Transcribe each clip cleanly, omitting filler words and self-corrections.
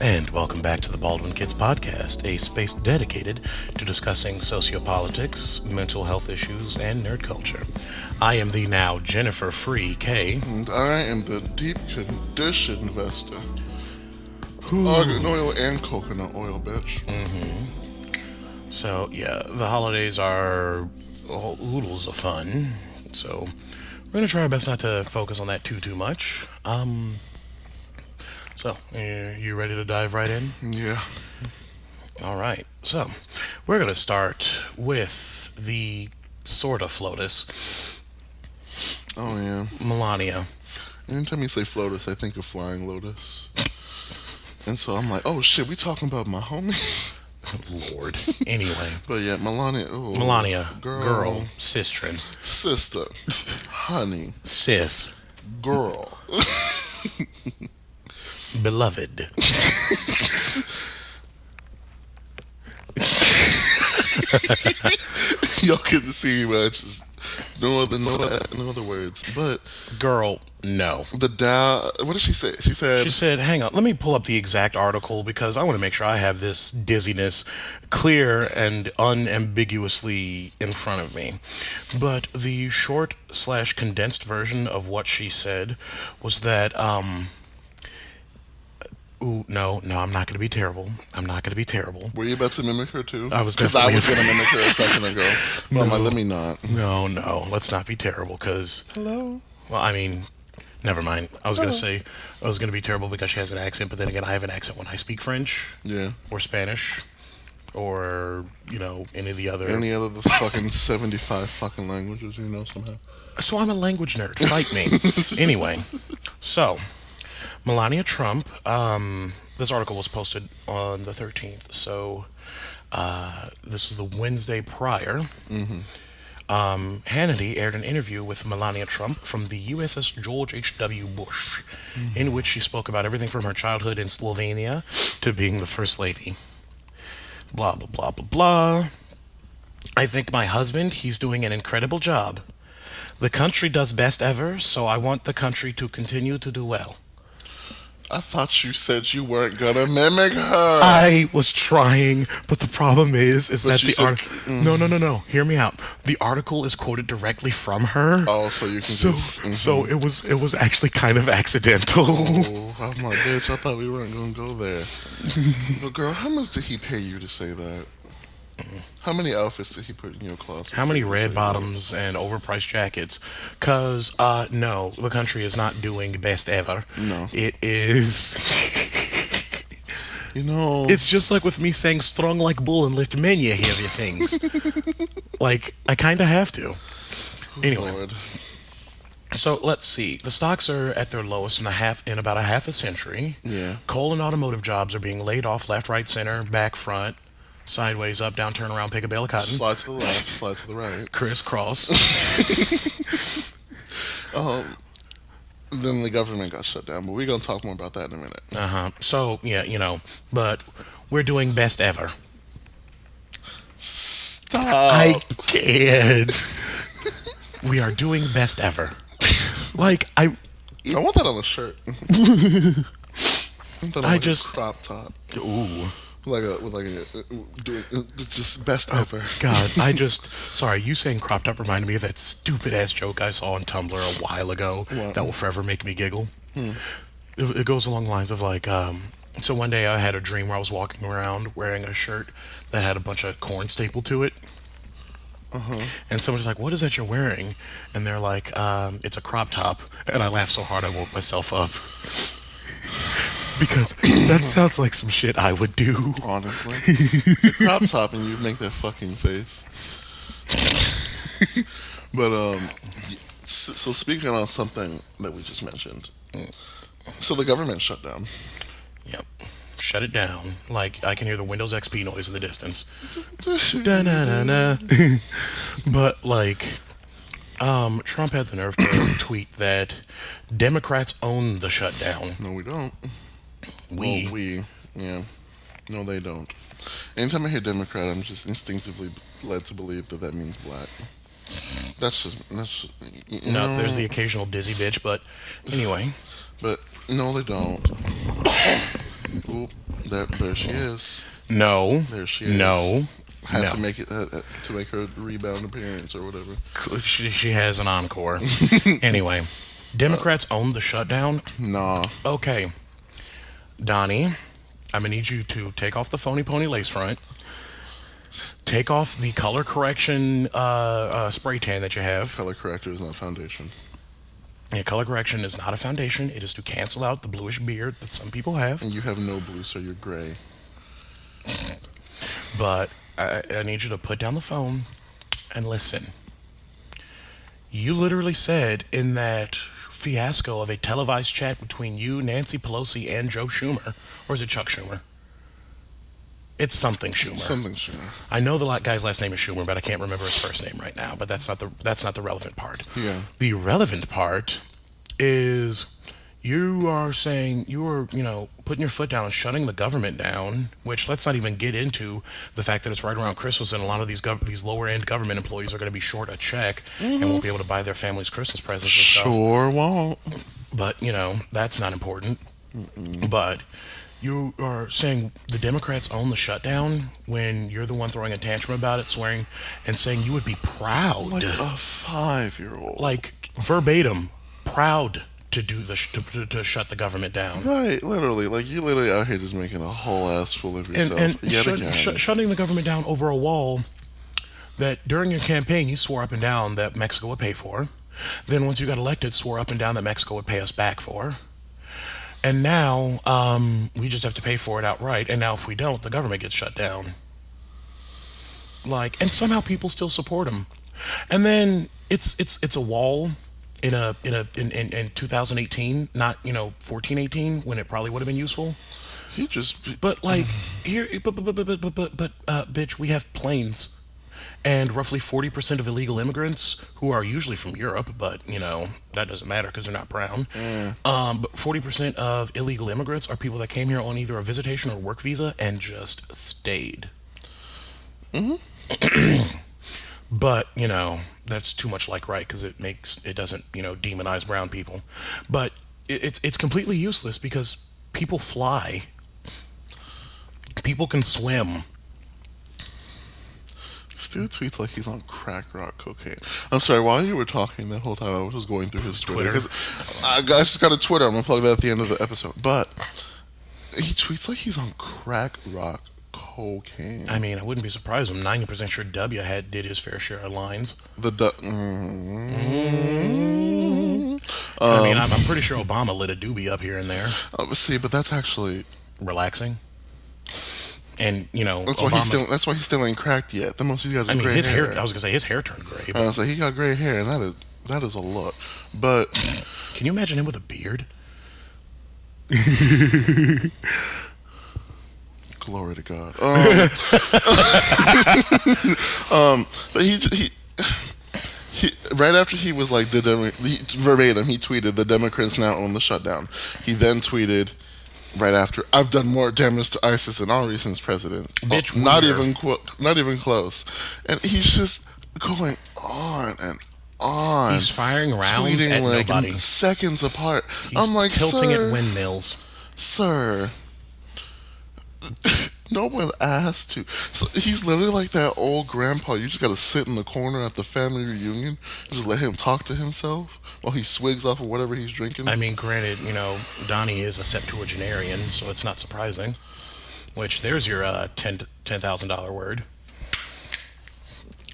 And welcome back to the Baldwin Kids Podcast, a space dedicated to discussing sociopolitics, mental health issues, and nerd culture. I am the now Jennifer Free K. And I am the deep conditioned Vesta. Who? Argan oil and coconut oil, bitch. So, yeah, the holidays are oodles of fun. So, we're going to try our best not to focus on that too much. So, you ready to dive right in? Yeah. All right. So, we're going to start with the sort of FLOTUS, Oh, yeah. Melania. Anytime you say FLOTUS, I think of Flying Lotus. And so I'm like, oh shit, we talking about my homie? Lord. Anyway. But yeah, Melania. Melania. Girl. Sistren. Sister. Honey. Sis. Girl. Beloved. Y'all couldn't see me, but I just no other words. But Girl, no. what did she say? She said, hang on, let me pull up the exact article because I want to make sure I have this dizziness clear and unambiguously in front of me. But the short / condensed version of what she said was that, ooh, no, I'm not going to be terrible. I'm not going to be terrible. were you about to mimic her too? I was Because I definitely- was going to mimic her a second ago. But I'm like, let me not. No, let's not be terrible because, Hello? well, I mean, never mind. I was going to say I was going to be terrible because she has an accent, but then again, I have an accent when I speak French Yeah. or Spanish or, any of the other. Any other the fucking 75 fucking languages you know somehow. So I'm a language nerd. Fight me. Anyway, so Melania Trump. This article was posted on the 13th. So this is the Wednesday prior. Hannity aired an interview with Melania Trump from the USS George H.W. Bush, in which she spoke about everything from her childhood in Slovenia to being the First Lady. Blah, blah, blah, blah, blah. I think my husband, he's doing an incredible job. The country does best ever, so I want the country to continue to do well. I thought you said you weren't gonna mimic her. I was trying, but the problem is But that you the said- article. No. Hear me out. The article is quoted directly from her. Oh, so you can So, just... so it was actually kind of accidental. Oh, I'm like, bitch, I thought we weren't gonna go there. But girl, how much did he pay you to say that? How many outfits did he put in your closet? How many for you to say red that? bottoms and overpriced jackets? Cause no, the country is not doing best ever. No. It is. You know... It's just like with me saying strong like bull and lift many heavy things. Like, I kind of have to. Anyway, Lord. so let's see. The stocks are at their lowest in about a half a century. Yeah. Coal and automotive jobs are being laid off left, right, center, back, front, sideways, up, down, turn around, pick a bale of cotton. Slide to the left, slide to the right. Crisscross. Then the government got shut down, but we're gonna talk more about that in a minute. So, yeah, but we're doing best ever. Stop. I can't. We are doing best ever. Like, I want that on a shirt. I want that on I like just- a crop top, ooh. doing it's just best ever. God, sorry, you saying cropped up reminded me of that stupid ass joke I saw on Tumblr a while ago What? that will forever make me giggle. It goes along the lines of like, so one day I had a dream where I was walking around wearing a shirt that had a bunch of corn stapled to it. And someone's like, what is that you're wearing? And they're like, it's a crop top. And I laughed so hard I woke myself up. Because that sounds like some shit I would do. Honestly, the crop top and you make that fucking face. But so speaking on something that we just mentioned, so the government shut down. Yep. Shut it down. Like, I can hear the Windows XP noise in the distance. Da-na-na-na. But, like, Trump had the nerve to tweet that Democrats own the shutdown. No, we don't. We. Well, yeah. No, they don't. Anytime I hear Democrat, I'm just instinctively led to believe that means black. That's just you No, know, there's the occasional dizzy bitch, but anyway. But no, they don't. Oop, there she is. No. There she is. No. Had No. to make it to make her rebound appearance or whatever. She has an encore. Anyway, Democrats own the shutdown. Nah. Okay, Donnie, I'm gonna need you to take off the phony pony lace front. Take off the color correction spray tan that you have. Color corrector is not foundation. Yeah, color correction is not a foundation. It is to cancel out the bluish beard that some people have. And you have no blue, so you're gray. But I need you to put down the phone and listen. You literally said in that fiasco of a televised chat between you, Nancy Pelosi, and Joe Schumer, or is it Chuck Schumer? It's something Schumer. Something Schumer. I know the guy's last name is Schumer, but I can't remember his first name right now. But that's not the relevant part. Yeah. The relevant part is you are saying you are putting your foot down and shutting the government down. Which let's not even get into the fact that it's right around Christmas and a lot of these lower end government employees are going to be short a check and won't be able to buy their families Christmas presents and stuff. Sure won't. But that's not important. But you are saying the Democrats own the shutdown when you're the one throwing a tantrum about it, swearing and saying you would be proud, Like a 5-year-old. like verbatim, proud to do to shut the government down. Right, literally. Like, you literally out here just making a whole ass fool of yourself. And yet again. shutting the government down over a wall that during your campaign you swore up and down that Mexico would pay for. Then once you got elected, swore up and down that Mexico would pay us back for. And now we just have to pay for it outright. And now if we don't, the government gets shut down. And somehow people still support him. And then it's a wall in 2018, not 14-18 when it probably would have been useful. He just. But bitch, we have planes. And roughly 40% of illegal immigrants, who are usually from Europe, but, that doesn't matter because they're not brown. But 40% of illegal immigrants are people that came here on either a visitation or work visa and just stayed. But, that's too much like right because it doesn't, demonize brown people. But it's completely useless because people fly. People can swim. This dude tweets like he's on crack rock cocaine. I'm sorry, while you were talking that whole time, I was just going through his Twitter. Because I just got a Twitter. I'm going to plug that at the end of the episode. But he tweets like he's on crack rock cocaine. I mean, I wouldn't be surprised. I'm 90% sure W did his fair share of lines. I mean, I'm pretty sure Obama lit a doobie up here and there. See, but that's actually relaxing. And that's Obama, why he's still ain't cracked yet. The most he's got is gray his hair. I was gonna say his hair turned gray. But So he got gray hair, and that is a look. But can you imagine him with a beard? Glory to God. But he right after he was like verbatim, he tweeted the Democrats now own the shutdown. He then tweeted. Right after, I've done more damage to ISIS than all recent presidents. Bitch, not even close. And he's just going on and on. He's firing rounds tweeting at like nobody. Seconds apart. He's I'm like, tilting sir, at windmills. Sir, no one asked to. So he's literally like that old grandpa. You just gotta sit in the corner at the family reunion and just let him talk to himself while he swigs off of whatever he's drinking. I mean, granted, Donnie is a septuagenarian, so it's not surprising. Which there's your $10,000 word.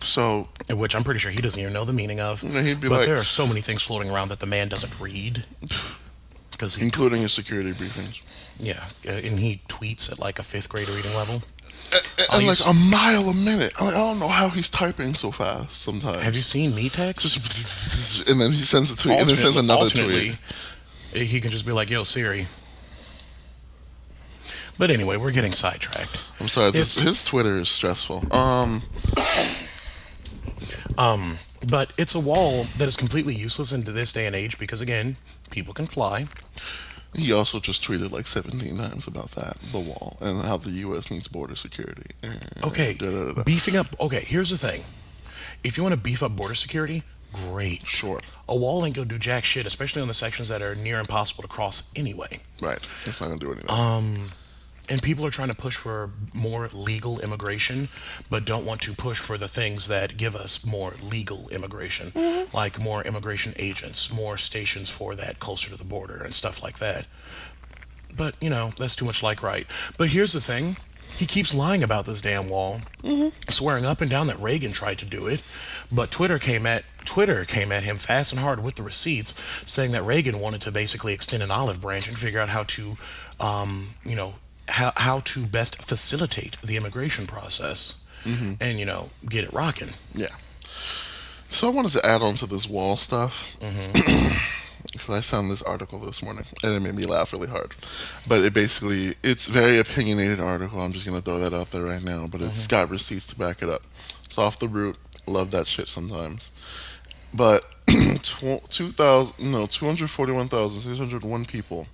So, which I'm pretty sure he doesn't even know the meaning of. He'd be but there are so many things floating around that the man doesn't read. Including his security briefings. Yeah, and he tweets at like a 5th grade reading level. And like a mile a minute. I don't know how he's typing so fast sometimes. Have you seen me text? And then he sends a tweet, and then sends another tweet. He can just be like, "Yo, Siri." But anyway, we're getting sidetracked. I'm sorry, his Twitter is stressful. But it's a wall that is completely useless into this day and age because, again, people can fly. He also just tweeted like 17 times about the wall, and how the U.S. needs border security. Okay, beefing up. Okay, here's the thing. If you want to beef up border security, great. Sure. A wall ain't gonna do jack shit, especially on the sections that are near impossible to cross anyway. Right. It's not gonna do anything. And people are trying to push for more legal immigration, but don't want to push for the things that give us more legal immigration, like more immigration agents, more stations for that closer to the border and stuff like that. But, that's too much like right. But here's the thing. He keeps lying about this damn wall, swearing up and down that Reagan tried to do it, but Twitter came at him fast and hard with the receipts, saying that Reagan wanted to basically extend an olive branch and figure out how to, how to best facilitate the immigration process, and get it rocking. Yeah. So I wanted to add on to this wall stuff. Because I found this article this morning and it made me laugh really hard. But it's a very opinionated article. I'm just going to throw that out there right now. But it's got receipts to back it up. It's off the root. Love that shit sometimes. But 241,601 people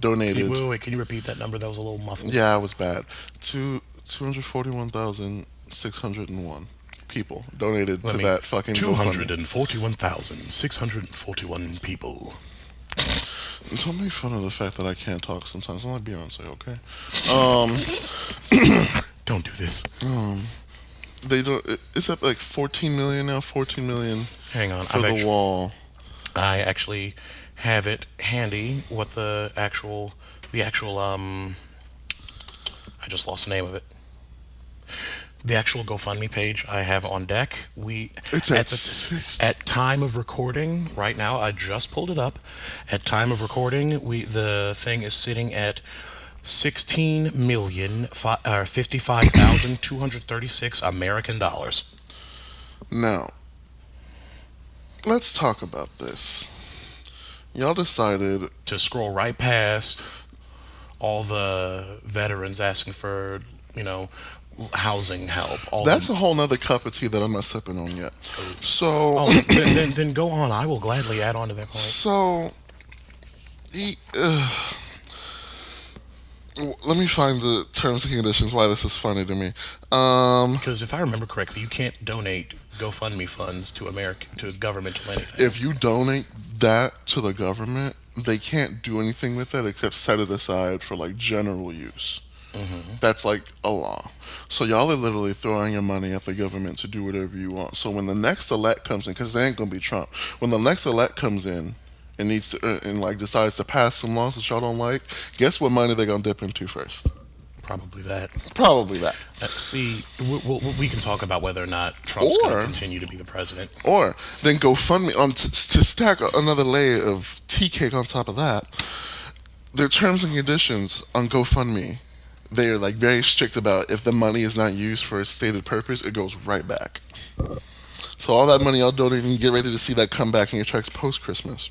donated. Wait, can you repeat that number? That was a little muffled. Yeah, it was bad. 241,601 people donated to that fucking GoFundMe. 241,641 people. Don't make fun of the fact that I can't talk sometimes. I'm like Beyonce, okay? Don't do this. They don't. It's up like 14 million now. 14 million. Hang on, for the wall. I actually have it handy. What the actual. I just lost the name of it. The actual GoFundMe page I have on deck. It's at time of recording right now. I just pulled it up. At time of recording, the thing is sitting at 16,055,236 American dollars. Now, let's talk about this. Y'all decided to scroll right past all the veterans asking for, housing help. That's a whole nother cup of tea that I'm not sipping on yet. So, then go on. I will gladly add on to that point. So, let me find the terms and conditions why this is funny to me. Because if I remember correctly, you can't donate GoFundMe funds to governmental anything. If you donate that to the government, they can't do anything with it except set it aside for like general use. That's like a law. So y'all are literally throwing your money at the government to do whatever you want. So when the next elect comes in, because it ain't gonna be Trump, when the next elect comes in and needs to decides to pass some laws that y'all don't like, guess what money they're gonna dip into first? Probably that. See, we can talk about whether or not Trump's going to continue to be the president. Or then GoFundMe to stack another layer of tea cake on top of that. Their terms and conditions on GoFundMe, they are like very strict about if the money is not used for a stated purpose, it goes right back. So all that money y'all donating, you get ready to see that come back in your checks post-Christmas.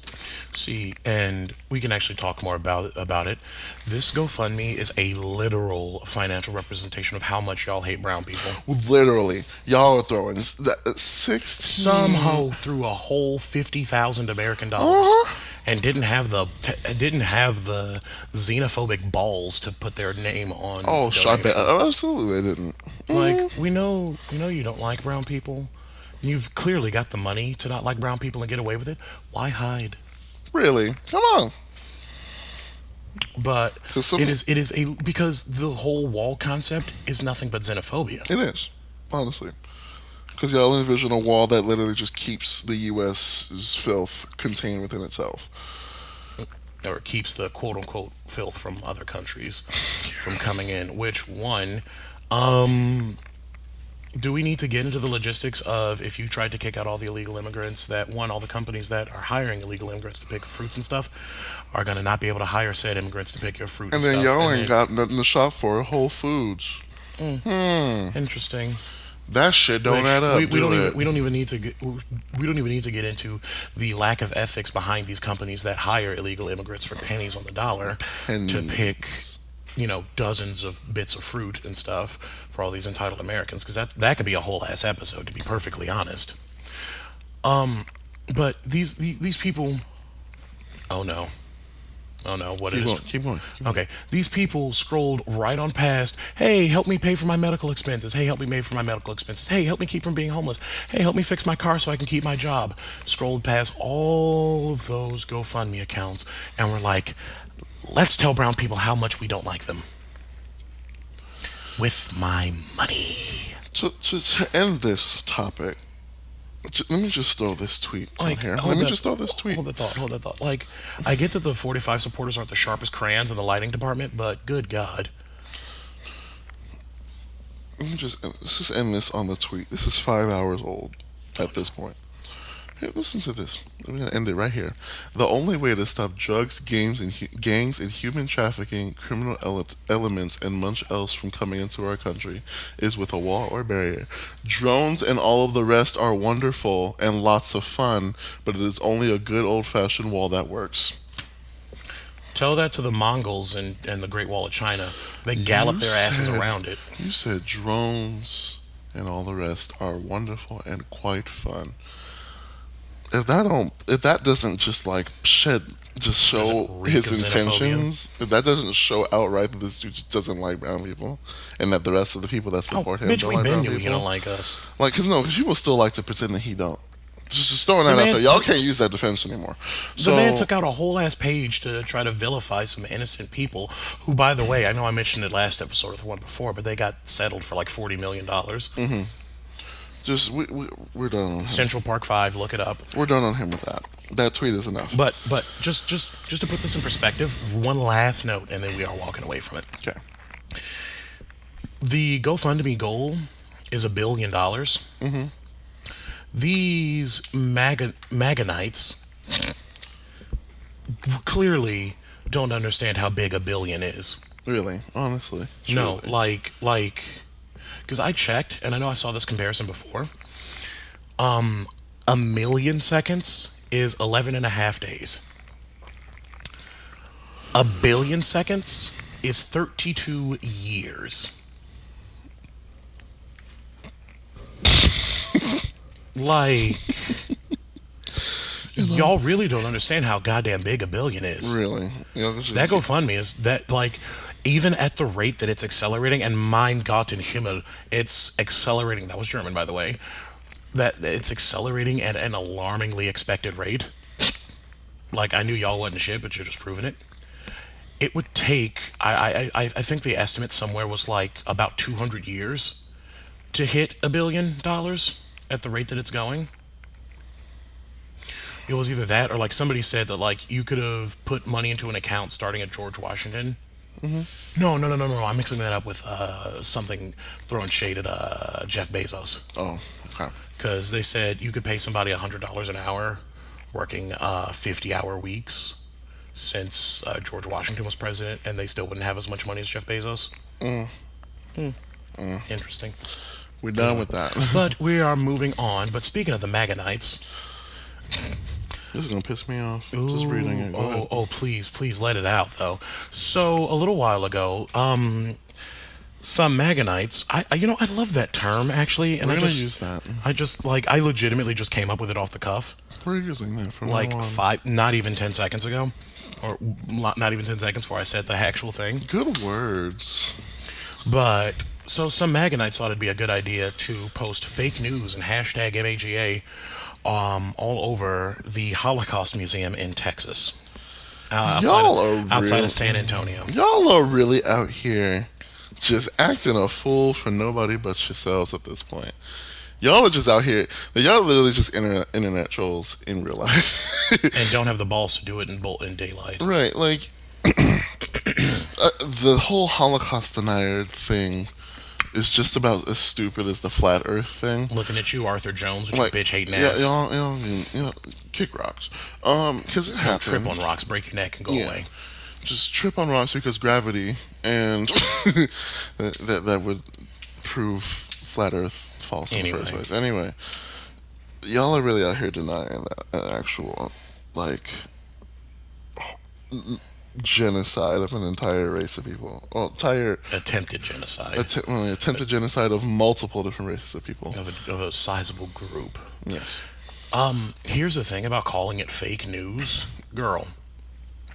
See, and we can actually talk more about it. This GoFundMe is a literal financial representation of how much y'all hate brown people. Literally. Y'all are throwing 16... Some hoe threw a whole 50,000 American dollars and didn't have the xenophobic balls to put their name on. Oh, I bet. Absolutely they didn't. Like, we know you don't like brown people. You've clearly got the money to not like brown people and get away with it. Why hide? Really? Come on. But it is because the whole wall concept is nothing but xenophobia. It is, honestly. Because y'all envision a wall that literally just keeps the U.S.'s filth contained within itself. Or keeps the quote-unquote filth from other countries from coming in. Which, one... do we need to get into the logistics of if you tried to kick out all the illegal immigrants, that all the companies that are hiring illegal immigrants to pick fruits and stuff are going to not be able to hire said immigrants to pick your fruit and then stuff? Y'all ain't got nothing to shop for. Whole Foods. Interesting. That shit don't add up. We don't even need to get into the lack of ethics behind these companies that hire illegal immigrants for pennies on the dollar to pick dozens of bits of fruit and stuff for all these entitled Americans, because that could be a whole ass episode, to be perfectly honest. But these people, oh no, what is it? Keep going. Okay, these people scrolled right on past. Hey, help me pay for my medical expenses. Hey, help me pay for my medical expenses. Hey, help me keep from being homeless. Hey, help me fix my car so I can keep my job. Scrolled past all of those GoFundMe accounts, and we're like, let's tell brown people how much we don't like them. with my money. To end this topic, let me just throw this tweet on Like, here. hold Let me that, just throw this tweet. hold that thought, hold that thought. Like, I get that the 45 supporters aren't the sharpest crayons in the lighting department, but good God. Let's just end this on the tweet. This is 5 hours old at this point. Hey, listen to this. I'm gonna end it right here. The only way to stop drugs, gangs, and human trafficking, criminal elements, and much else from coming into our country is with a wall or barrier. Drones and all of the rest are wonderful and lots of fun, but it is only a good old-fashioned wall that works. Tell that to the Mongols and the Great Wall of China. They gallop their asses around it. You said drones and all the rest are wonderful and quite fun. If that doesn't just like show his intentions, if that doesn't show outright that this dude just doesn't like brown people, and that the rest of the people that support him bitch, don't we like been brown knew people, he don't like us. like, cause people still like to pretend that he don't. Just throwing that out there. Y'all can't use that defense anymore. The man took out a whole ass page to try to vilify some innocent people who, by the way, I know I mentioned it last episode or the one before, but they got settled for like $40 million. Mm-hmm. We're done on him. Central Park 5, look it up. We're done on him with that. That tweet is enough. But just to put this in perspective, one last note, and then we are walking away from it. Okay. The GoFundMe goal is $1 billion. Mm-hmm. These Maganites clearly don't understand how big $1 billion is. Really, honestly. No, like, because I checked, and I know I saw this comparison before. 1,000,000 seconds is 11 and a half days. 1 billion seconds is 32 years. Like, y'all really don't understand how goddamn big 1 billion is. Really? That GoFundMe is that, like, even at the rate that it's accelerating, and mein Gott in Himmel, it's accelerating. That was German, by the way. That it's accelerating at an alarmingly expected rate. Like, I knew y'all wasn't shit, but you're just proving it. It would take, I think the estimate somewhere was like about 200 years to hit $1 billion at the rate that it's going. It was either that or, like, somebody said that, like, you could have put money into an account starting at George Washington. Mm-hmm. No. I'm mixing that up with something throwing shade at Jeff Bezos. Oh, okay. Because they said you could pay somebody $100 an hour working 50-hour weeks since George Washington was president, and they still wouldn't have as much money as Jeff Bezos. Interesting. We're done with that. But we are moving on. But speaking of the Maganites, this is gonna piss me off. Just reading it. Please let it out though. So a little while ago, some Maganites. I love that term actually, and We're gonna use that. I legitimately just came up with it off the cuff. We're using that from like now on. not even 10 seconds ago, or not even 10 seconds before I said the actual thing. Good words. But so some Maganites thought it'd be a good idea to post fake news and hashtag MAGA all over the Holocaust Museum in Texas, outside of San Antonio. Y'all are really out here just acting a fool for nobody but yourselves at this point. Y'all are just out here. Y'all are literally just internet trolls in real life, and don't have the balls to do it in daylight. Right, like the whole Holocaust denier thing is just about as stupid as the flat Earth thing. Looking at you, Arthur Jones, with your bitch hating ass. Y'all, kick rocks. Because it happened. Trip on rocks, break your neck, and go away. Just trip on rocks because gravity, and that would prove flat Earth false in the first place. Anyway, y'all are really out here denying that actual, like, genocide of an entire race of people. Well, attempted genocide. Attempted genocide of multiple different races of people. Of a sizable group. Yes. Here's the thing about calling it fake news. Girl.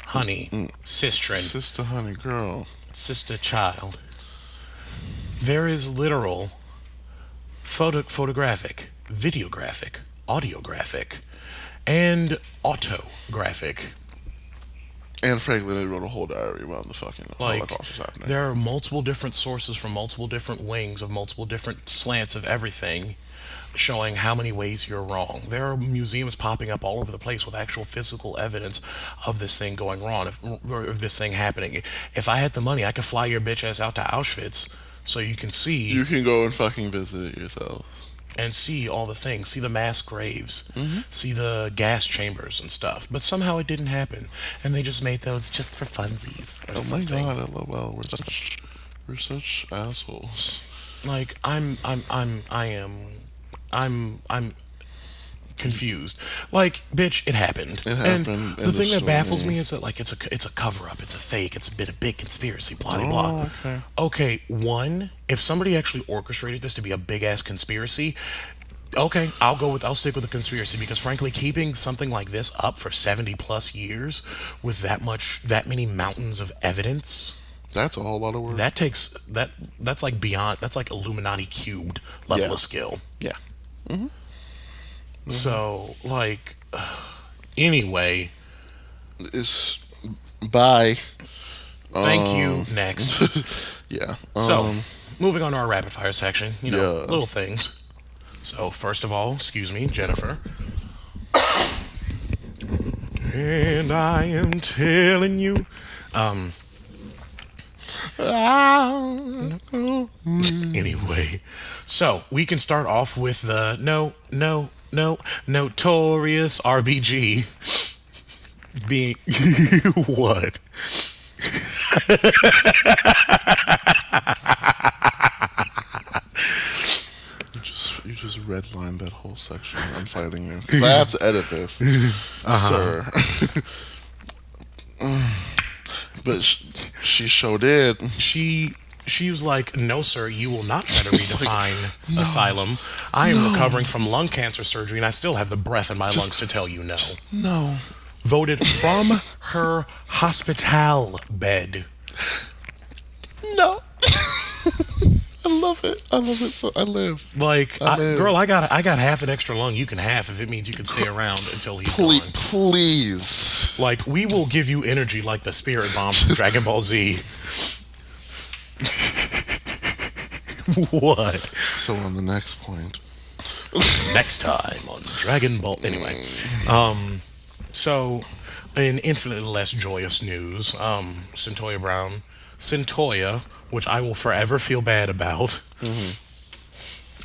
Honey. Sistren. Sister, honey, girl. Sister, child. There is literal photographic, videographic, audiographic, and autographic And frankly, they wrote a whole diary around the fucking Like, Holocaust was happening. there are multiple different sources from multiple different wings of multiple different slants of everything showing how many ways you're wrong. There are museums popping up all over the place with actual physical evidence of this thing going wrong, or of this thing happening. If I had the money, I could fly your bitch ass out to Auschwitz so you can see You can go and fucking visit it yourself. and see all the things, see the mass graves, see the gas chambers and stuff. But somehow it didn't happen, and they just made those just for funsies or Oh my something. god, LOL. We're such assholes. Like I'm confused. Like, bitch, it happened. It And happened, the end of thing that baffles story. me is that like it's a cover up, it's a fake, it's been a big conspiracy, blah blah blah. Oh, okay. Okay, one, if somebody actually orchestrated this to be a big ass conspiracy, okay, I'll stick with the conspiracy because frankly, keeping something like this up for 70 plus years with that many mountains of evidence, That's a whole lot of work. that's like beyond, that's like Illuminati cubed level Yeah. of skill. Yeah. So, like, anyway, It's bye. thank you. Next. Yeah. So, moving on to our rapid fire section, Yeah. little things. So, first of all, excuse me, Jennifer. And I am telling you, anyway, so we can start off with the notorious RBG being what? You just redlined that whole section. I'm fighting you. 'Cause I have to edit this, sir. But she sure did. She was like, "No, sir, you will not try to redefine asylum. I am recovering from lung cancer surgery, and I still have the breath in my lungs to tell you no." No. Voted from her hospital bed. No. I love it. I love it. So I live. Like, live. girl, I got half an extra lung. You can have if it means you can stay around until he's Please, gone. please. Like, we will give you energy like the spirit bomb from Dragon Ball Z. What? So on the next point. Next time on Dragon Ball. Anyway, so in infinitely less joyous news, Centoya, which I will forever feel bad about,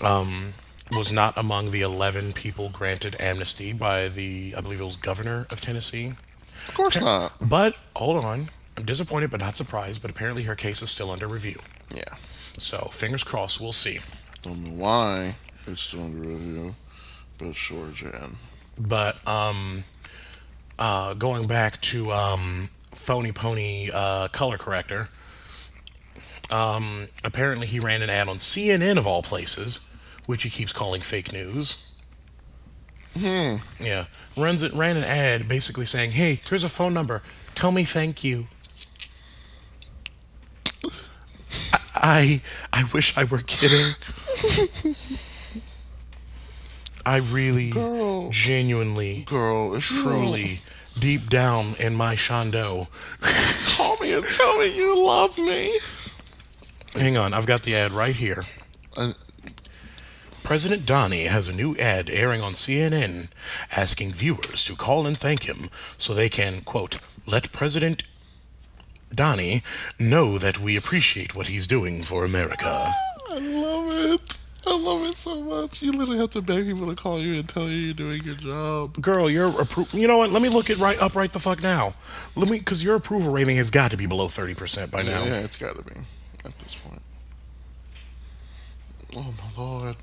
was not among the 11 people granted amnesty by I believe it was governor of Tennessee. Of course not. But hold on, I'm disappointed but not surprised. But apparently her case is still under review. Yeah. So fingers crossed, we'll see. Don't know why it's still under review, but sure, Jan. But going back to phony pony color corrector. Apparently he ran an ad on CNN of all places, which he keeps calling fake news. Yeah, ran an ad basically saying, "Hey, here's a phone number. Tell me thank you." I wish I were kidding. I really, genuinely, Girl, it's truly, deep down in my shondo. Call me and tell me you love me. Hang on, I've got the ad right here. Uh, President Donnie has a new ad airing on CNN asking viewers to call and thank him so they can, quote, let President Donnie know that we appreciate what he's doing for America. I love it. I love it so much. You literally have to beg people to call you and tell you you're doing your job. Girl, you know what? Let me look it right the fuck now. Because your approval rating has got to be below 30% by now. Yeah, it's got to be at this point. Oh my lord.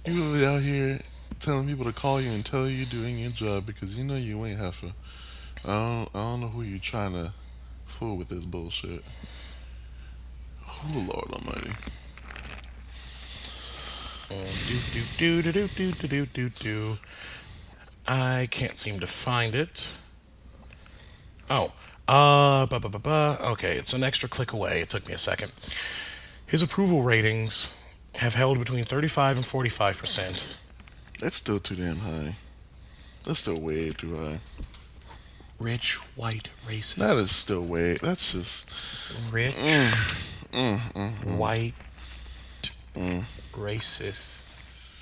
You really out here telling people to call you and tell you you're doing your job because you know you ain't have to. I don't know who you're trying to fool with this bullshit. Oh Lord Almighty. I can't seem to find it. Oh, okay, it's an extra click away. It took me a second. His approval ratings have held between 35 and 45%. That's still too damn high. That's still way too high. Rich, white, racist. That is still way. That's just. Rich, white, racist.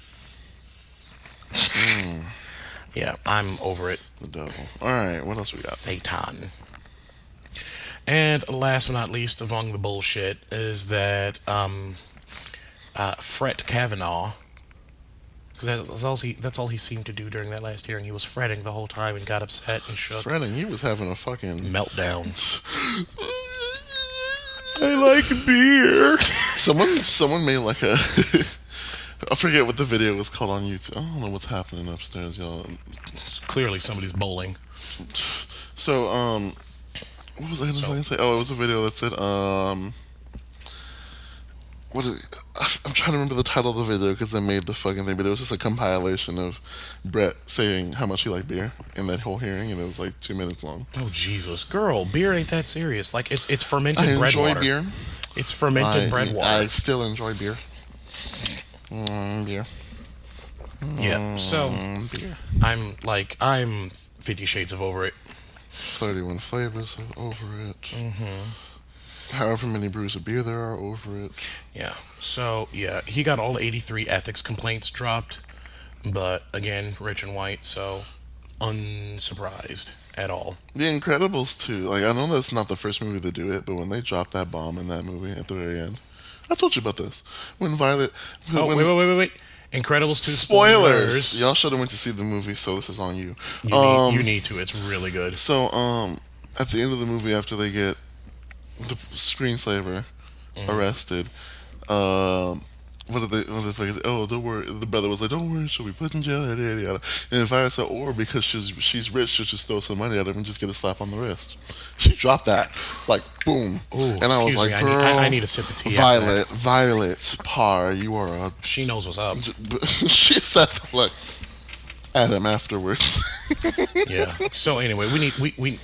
Yeah, I'm over it. The devil. All right, what else we got? Satan. And last but not least, among the bullshit is that Fret Kavanaugh, because that's all he seemed to do during that last hearing. He was fretting the whole time and got upset and shook. Fretting, he was having a fucking meltdown. I like beer. Someone made like a. I forget what the video was called on YouTube. I don't know what's happening upstairs, y'all. It's clearly somebody's bowling. So, what was I going to say? Oh, it was a video that said, what is it? I'm trying to remember the title of the video because I made the fucking thing, but it was just a compilation of Brett saying how much he liked beer in that whole hearing, and it was like 2 minutes long. Oh Jesus, girl, beer ain't that serious. Like it's fermented bread water. I enjoy beer. It's fermented bread water. I still enjoy beer. Beer. Yeah. So beer. I'm 50 Shades of over it. 31 flavors of over it. However many brews of beer there are over it. Yeah. So, yeah, he got all 83 ethics complaints dropped. But, again, rich and white, so unsurprised at all. The Incredibles, too. Like, I know that's not the first movie to do it, but when they dropped that bomb in that movie at the very end. I told you about this. When Violet... Wait. Incredibles 2 spoilers! Y'all should have went to see the movie, so this is on you. You need to. It's really good. So, at the end of the movie, after they get the screensaver arrested, what did they say? Oh, don't worry. The brother was like, don't worry, she'll be put in jail, yada, yada, yada. And Violet said, or because she's rich, she'll just throw some money at him and just get a slap on the wrist. She dropped that, like, boom. Ooh, and I was like, girl, I need a sip of tea. Violet Parr, you are a... She knows what's up. She said, like, at him afterwards. Yeah. So anyway,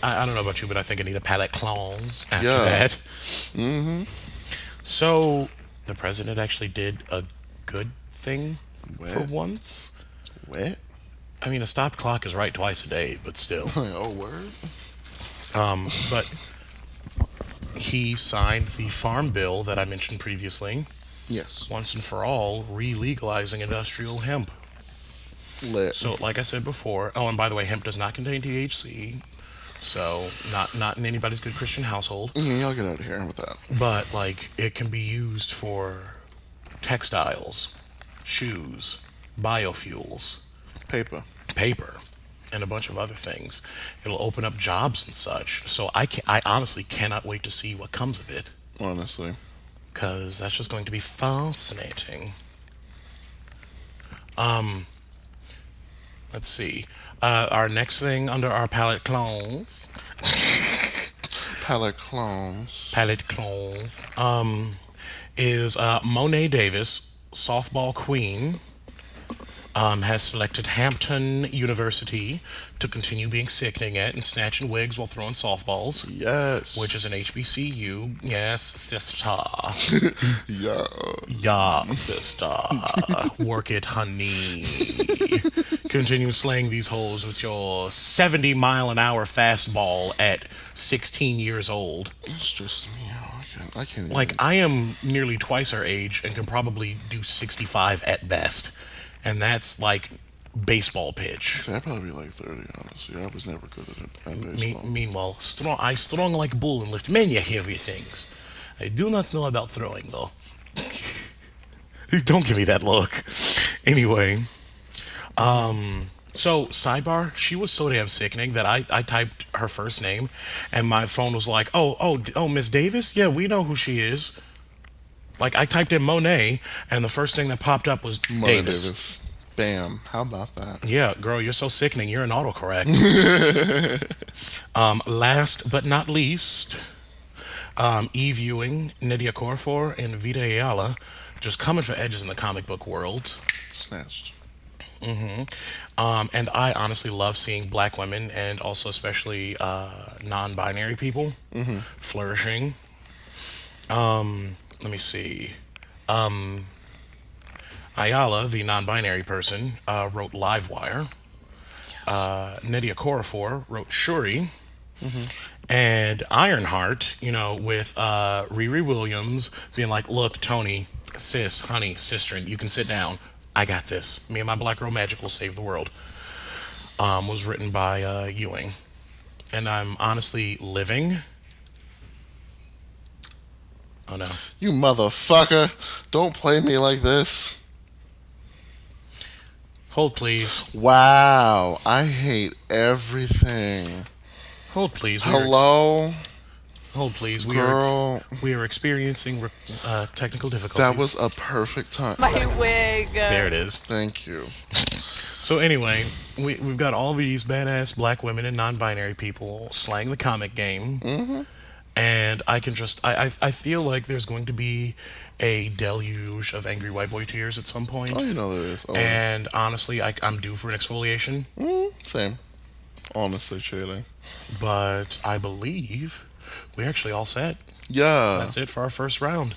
I don't know about you, but I think I need a palate cleanse after that. So the president actually did a good thing for once. What? I mean, a stopped clock is right twice a day, but still. Oh, word. But he signed the farm bill that I mentioned previously. Yes. Once and for all, re-legalizing industrial hemp. Lit. So, like I said before, oh, and by the way, hemp does not contain THC, so not in anybody's good Christian household. Yeah, I'll get out of here with that. But, like, it can be used for textiles, shoes, biofuels, Paper, and a bunch of other things. It'll open up jobs and such. So I honestly cannot wait to see what comes of it. Honestly. Because that's just going to be fascinating. Let's see. Our next thing under our palette clones. Is Monet Davis, softball queen, has selected Hampton University to continue being sickening at and snatching wigs while throwing softballs. Yes. Which is an HBCU. Yes, sister. Yeah. Yeah, sister. Work it, honey. Continue slaying these hoes with your 70-mile-an-hour fastball at 16 years old. It's just me. I can't Like, even... I am nearly twice her age and can probably do 65 at best. And that's like baseball pitch. I'd probably be like 30, honestly. I was never good at baseball. Meanwhile, I strong like bull and lift many heavy things. I do not know about throwing, though. Don't give me that look. Anyway, so sidebar, she was so damn sickening that I typed her first name, and my phone was like, oh, Miss Davis? Yeah, we know who she is. Like, I typed in Monet, and the first thing that popped up was Davis. Bam. How about that? Yeah, girl, you're so sickening. You're an autocorrect. Last but not least, Eve Ewing, Nydia Corfor, and Vita Ayala just coming for edges in the comic book world. Snatched. And I honestly love seeing black women and also especially non-binary people flourishing. Let me see. Ayala, the non-binary person, wrote Livewire. Nydia Corfor wrote Shuri. And Ironheart, with Riri Williams being like, "Look, Tony, sis, honey, sisterin, you can sit down. I got this. Me and my black girl magic will save the world." Was written by Ewing, and I'm honestly living. Oh no! You motherfucker! Don't play me like this. Hold please. Wow, I hate everything. Hold please. Hello? Hold please. Girl. We are experiencing technical difficulties. That was a perfect time. My wig. There it is. Thank you. So anyway, we've got all these badass black women and non-binary people slaying the comic game, and I can just I feel like there's going to be a deluge of angry white boy tears at some point. Oh, you know there is. Always. And honestly, I'm due for an exfoliation. Same. Honestly, Shayla. But I believe we're actually all set. Yeah. That's it for our first round.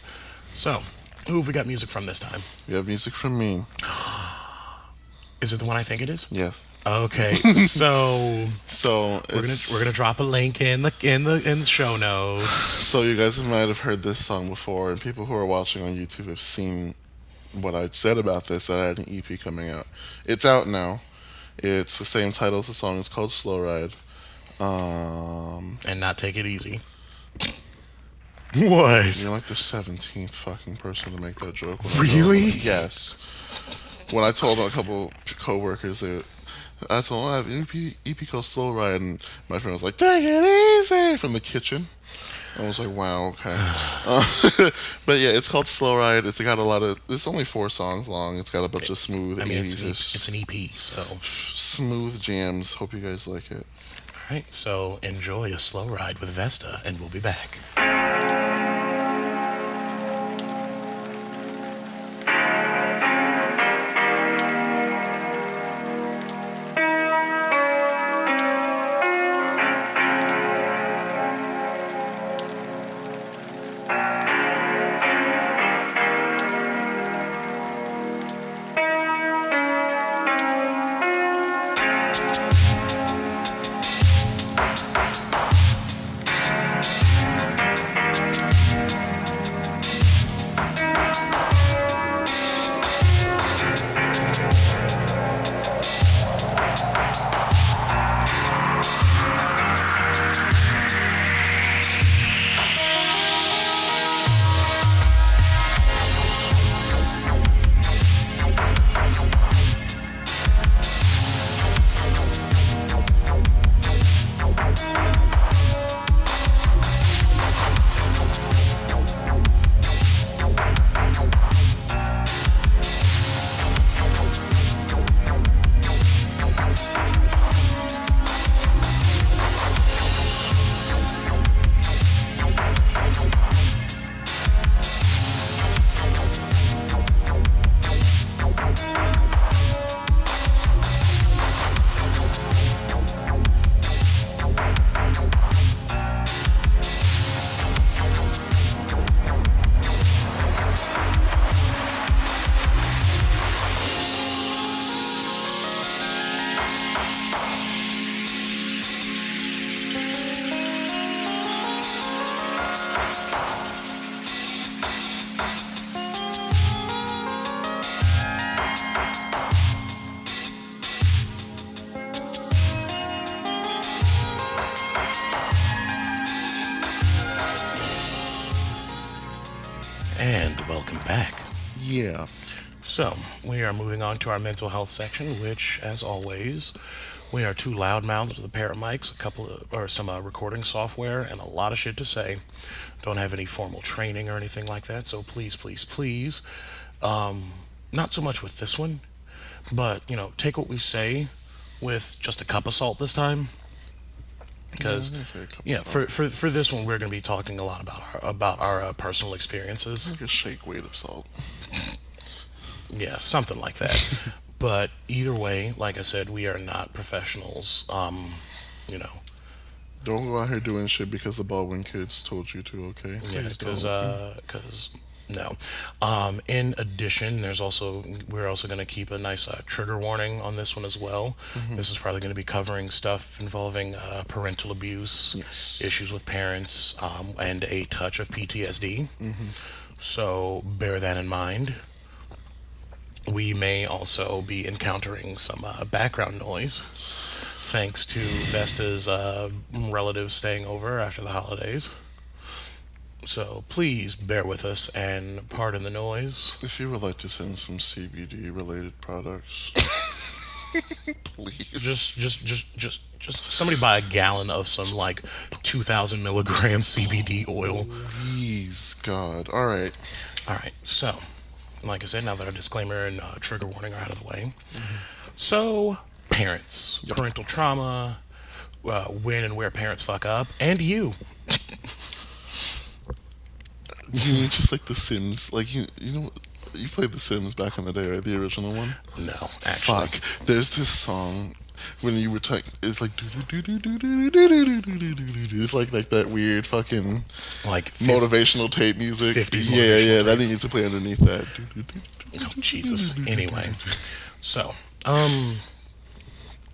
So, who have we got music from this time? We have music from me. Is it the one I think it is? Yes. Okay, so we're gonna drop a link in the show notes. So you guys might have heard this song before, and people who are watching on YouTube have seen what I said about this. That I had an EP coming out. It's out now. It's the same title as the song. It's called Slow Ride. And not Take It Easy. What? You're like the 17th fucking person to make that joke. Really? Yes. When I told a couple co-workers I told them I have an EP called Slow Ride, and my friend was like, "Take it easy," from the kitchen. I was like, "Wow, okay." But yeah, it's called Slow Ride. It's got a lot of. It's only 4 songs long. It's got a bunch of smooth 80s. It's an EP, so smooth jams. Hope you guys like it. All right, so enjoy a slow ride with Vesta, and we'll be back. And welcome back. Yeah. So, we are moving on to our mental health section, which, as always, we are 2 loudmouths with a pair of mics, some recording software, and a lot of shit to say. Don't have any formal training or anything like that, so please, please, please, not so much with this one, but, take what we say with just a cup of salt this time. Because for this one we're going to be talking a lot about our personal experiences. Like a shake weight of salt. Yeah, something like that. But either way, like I said, we are not professionals. Don't go out here doing shit because the Baldwin kids told you to. Okay. Yeah, because No. In addition, we're also going to keep a nice trigger warning on this one as well. This is probably going to be covering stuff involving parental abuse, Yes. issues with parents, and a touch of PTSD. So bear that in mind. We may also be encountering some background noise, thanks to Vesta's relatives staying over after the holidays. So please bear with us and pardon the noise. If you would like to send some CBD related products, please. Just somebody buy a gallon of some like 2,000 milligram CBD oil. Please, God. All right. All right, so like I said, now that our disclaimer and trigger warning are out of the way, so parents, parental trauma, when and where parents fuck up, and you. You mean just like The Sims? Like, you know, you played The Sims back in the day, right? The original one? No, actually. Fuck. There's this song when you were talking. It's like. It's like that weird fucking Like motivational tape music. 50s Yeah, motivational yeah. That tape. needs to play underneath that. Oh, Jesus. Anyway, so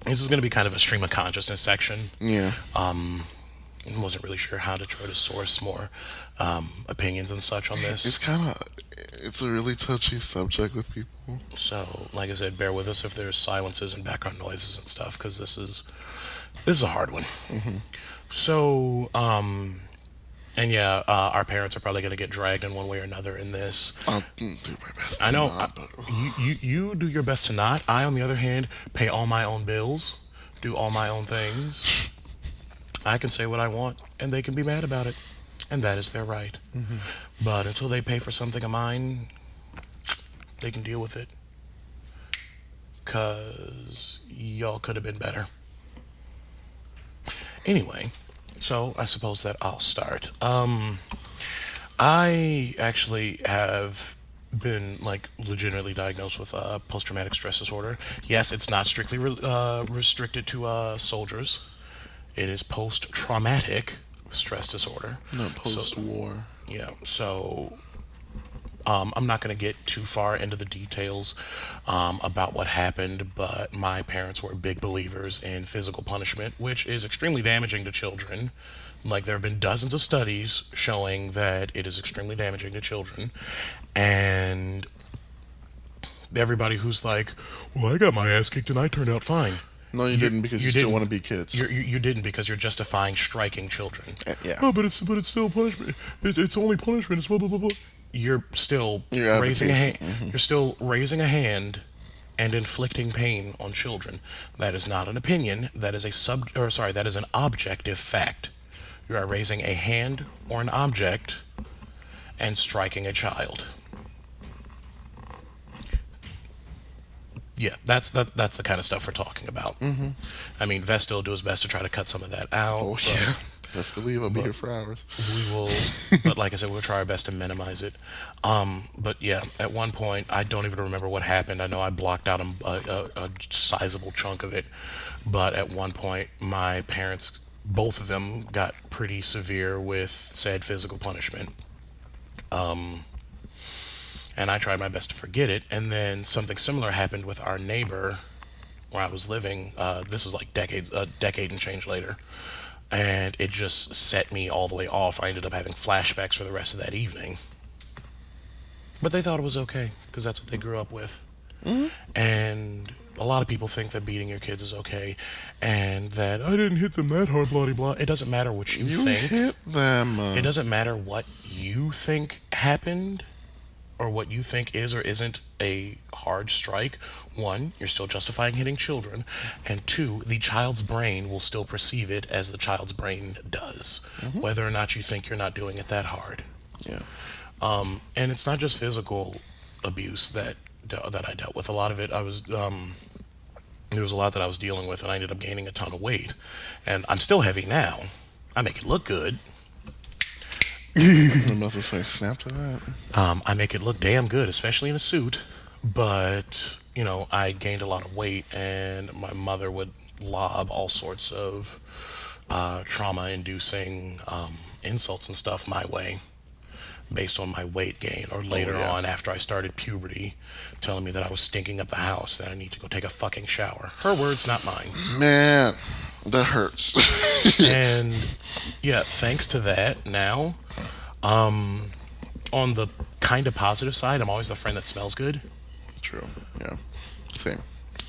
this is going to be kind of a stream of consciousness section. Yeah. Wasn't really sure how to try to source more opinions and such on this. It's a really touchy subject with people. So, like I said, bear with us if there's silences and background noises and stuff, because this is a hard one. So, and yeah, our parents are probably going to get dragged in one way or another in this. I'll do my best. I know. Not, but, You do your best to not. I, on the other hand, pay all my own bills, do all my own things. I can say what I want, and they can be mad about it, and that is their right. But until they pay for something of mine, they can deal with it. 'Cause y'all could have been better. Anyway, so I suppose that I'll start. I actually have been like legitimately diagnosed with post-traumatic stress disorder. Yes, it's not strictly restricted to soldiers. It is post-traumatic stress disorder. not post-war. Yeah, so I'm not going to get too far into the details about what happened, but my parents were big believers in physical punishment, which is extremely damaging to children. Like, there have been dozens of studies showing that it is extremely damaging to children. And everybody who's like, well, I got my ass kicked and I turned out fine. No, you didn't, because you still want to be kids. You didn't, because you're justifying striking children. Yeah. Oh, but it's still punishment. It's only punishment. It's blah blah blah blah. You're still You're raising a hand. advocating. You're still raising a hand and inflicting pain on children. That is not an opinion. That is that is an objective fact. You are raising a hand or an object and striking a child. Yeah, that's the kind of stuff we're talking about. I mean, Vesta will do his best to try to cut some of that out. Oh, yeah. Best believe I'll be here for hours. We will, but like I said, we'll try our best to minimize it. But yeah, at one point, I don't even remember what happened. I know I blocked out a sizable chunk of it. But at one point, my parents, both of them, got pretty severe with said physical punishment. And I tried my best to forget it. And then something similar happened with our neighbor where I was living. This was like a decade and change later. And it just set me all the way off. I ended up having flashbacks for the rest of that evening. But they thought it was okay, because that's what they grew up with. And a lot of people think that beating your kids is okay, and that I didn't hit them that hard, blah, blah, blah. It doesn't matter what you think. Hit them. It doesn't matter what you think happened, or what you think is or isn't a hard strike. One, you're still justifying hitting children, and two, the child's brain will still perceive it as the child's brain does, whether or not you think you're not doing it that hard. Yeah. And it's not just physical abuse that I dealt with. A lot of it, there was a lot that I was dealing with, and I ended up gaining a ton of weight. And I'm still heavy now. I make it look good. Nothing like snap to that. I make it look damn good, especially in a suit. But, I gained a lot of weight, and my mother would lob all sorts of trauma-inducing insults and stuff my way. based on my weight gain, or later yeah. on after I started puberty, telling me that I was stinking up the house, that I need to go take a fucking shower. Her words, not mine. Man, that hurts. And yeah, thanks to that, now, on the kind of positive side, I'm always the friend that smells good. True. Yeah. Same.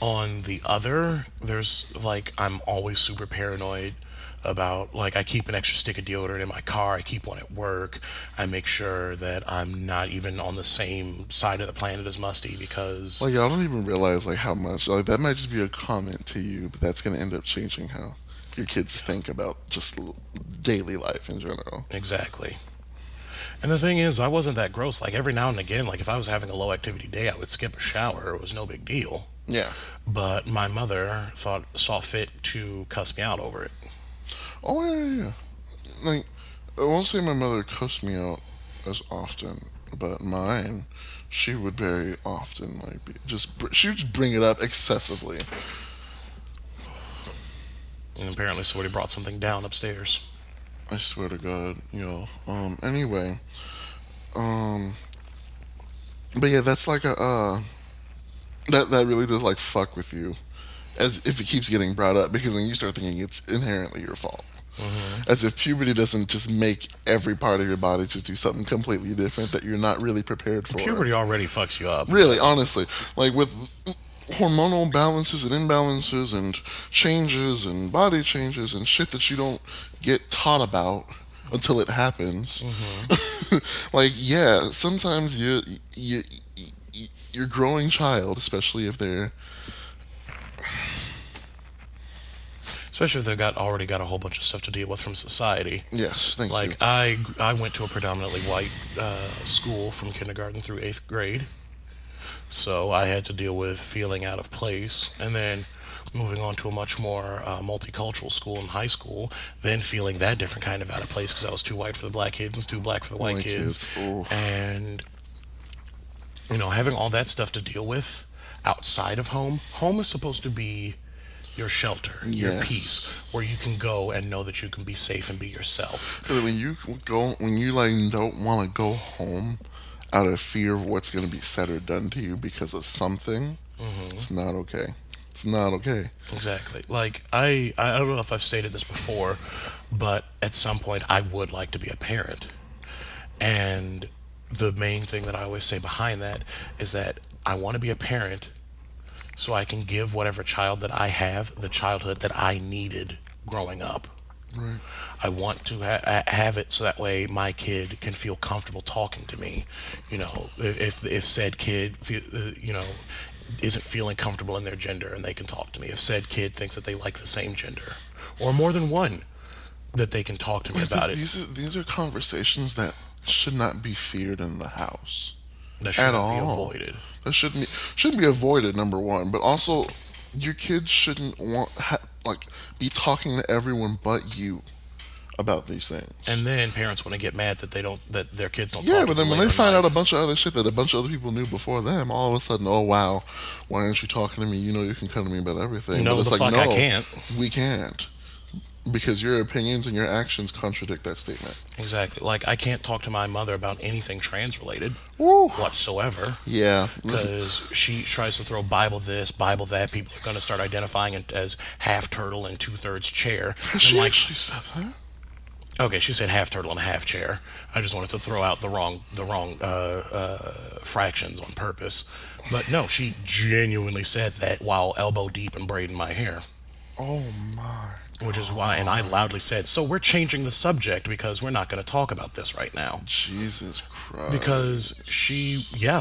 On the other, there's like, I'm always super paranoid about, like, I keep an extra stick of deodorant in my car, I keep one at work, I make sure that I'm not even on the same side of the planet as Musty, because Like, y'all don't even realize, like, how much, like, that might just be a comment to you, but that's going to end up changing how your kids think about just daily life in general. exactly. And the thing is, I wasn't that gross. Like, every now and again, like, if I was having a low activity day, I would skip a shower. It was no big deal. Yeah. But my mother saw fit to cuss me out over it. Oh, yeah. Like, I won't say my mother cussed me out as often, but mine, she would very often, like, she would just bring it up excessively. And apparently somebody brought something down upstairs. I swear to God, yo. Anyway, um, but yeah, that's like that really does, like, fuck with you, as if it keeps getting brought up, because then you start thinking it's inherently your fault. As if puberty doesn't just make every part of your body just do something completely different that you're not really prepared for. Puberty already fucks you up. Really, honestly. Like, with hormonal balances and imbalances and changes and body changes and shit that you don't get taught about until it happens. Like, yeah, sometimes your growing child, especially if they're... Especially if they've already got a whole bunch of stuff to deal with from society. Yes, thank you. Like, I went to a predominantly white school from kindergarten through 8th grade. So I had to deal with feeling out of place. And then moving on to a much more multicultural school in high school, then feeling that different kind of out of place because I was too white for the black kids and too black for the white kids. And, having all that stuff to deal with outside of home. Home is supposed to be your shelter, your peace, where you can go and know that you can be safe and be yourself. But when you like don't want to go home out of fear of what's going to be said or done to you because of something, it's not okay. It's not okay. Exactly. Like, I don't know if I've stated this before, but at some point I would like to be a parent. And the main thing that I always say behind that is that I want to be a parent so I can give whatever child that I have the childhood that I needed growing up. Right. I want to have it so that way my kid can feel comfortable talking to me. If said kid, isn't feeling comfortable in their gender and they can talk to me. If said kid thinks that they like the same gender or more than one, that they can talk to me about it. These are conversations that should not be feared in the house. That should not be avoided. That shouldn't be avoided, number one. But also, your kids shouldn't be talking to everyone but you about these things. And then parents want to get mad that their kids don't. Yeah, talk but then when they find out a bunch of other shit that a bunch of other people knew before them, all of a sudden, oh wow, why aren't you talking to me? You can come to me about everything. No, but it's I can't. We can't. Because your opinions and your actions contradict that statement. Exactly. Like, I can't talk to my mother about anything trans-related whatsoever. Yeah. Because she tries to throw Bible this, Bible that. People are going to start identifying it as half turtle and 2/3 chair. She actually said that? Okay, she said half turtle and half chair. I just wanted to throw out the wrong fractions on purpose. But no, she genuinely said that while elbow deep in braiding my hair. Oh my. Which is why, and I loudly said, so we're changing the subject because we're not going to talk about this right now. Jesus Christ. Because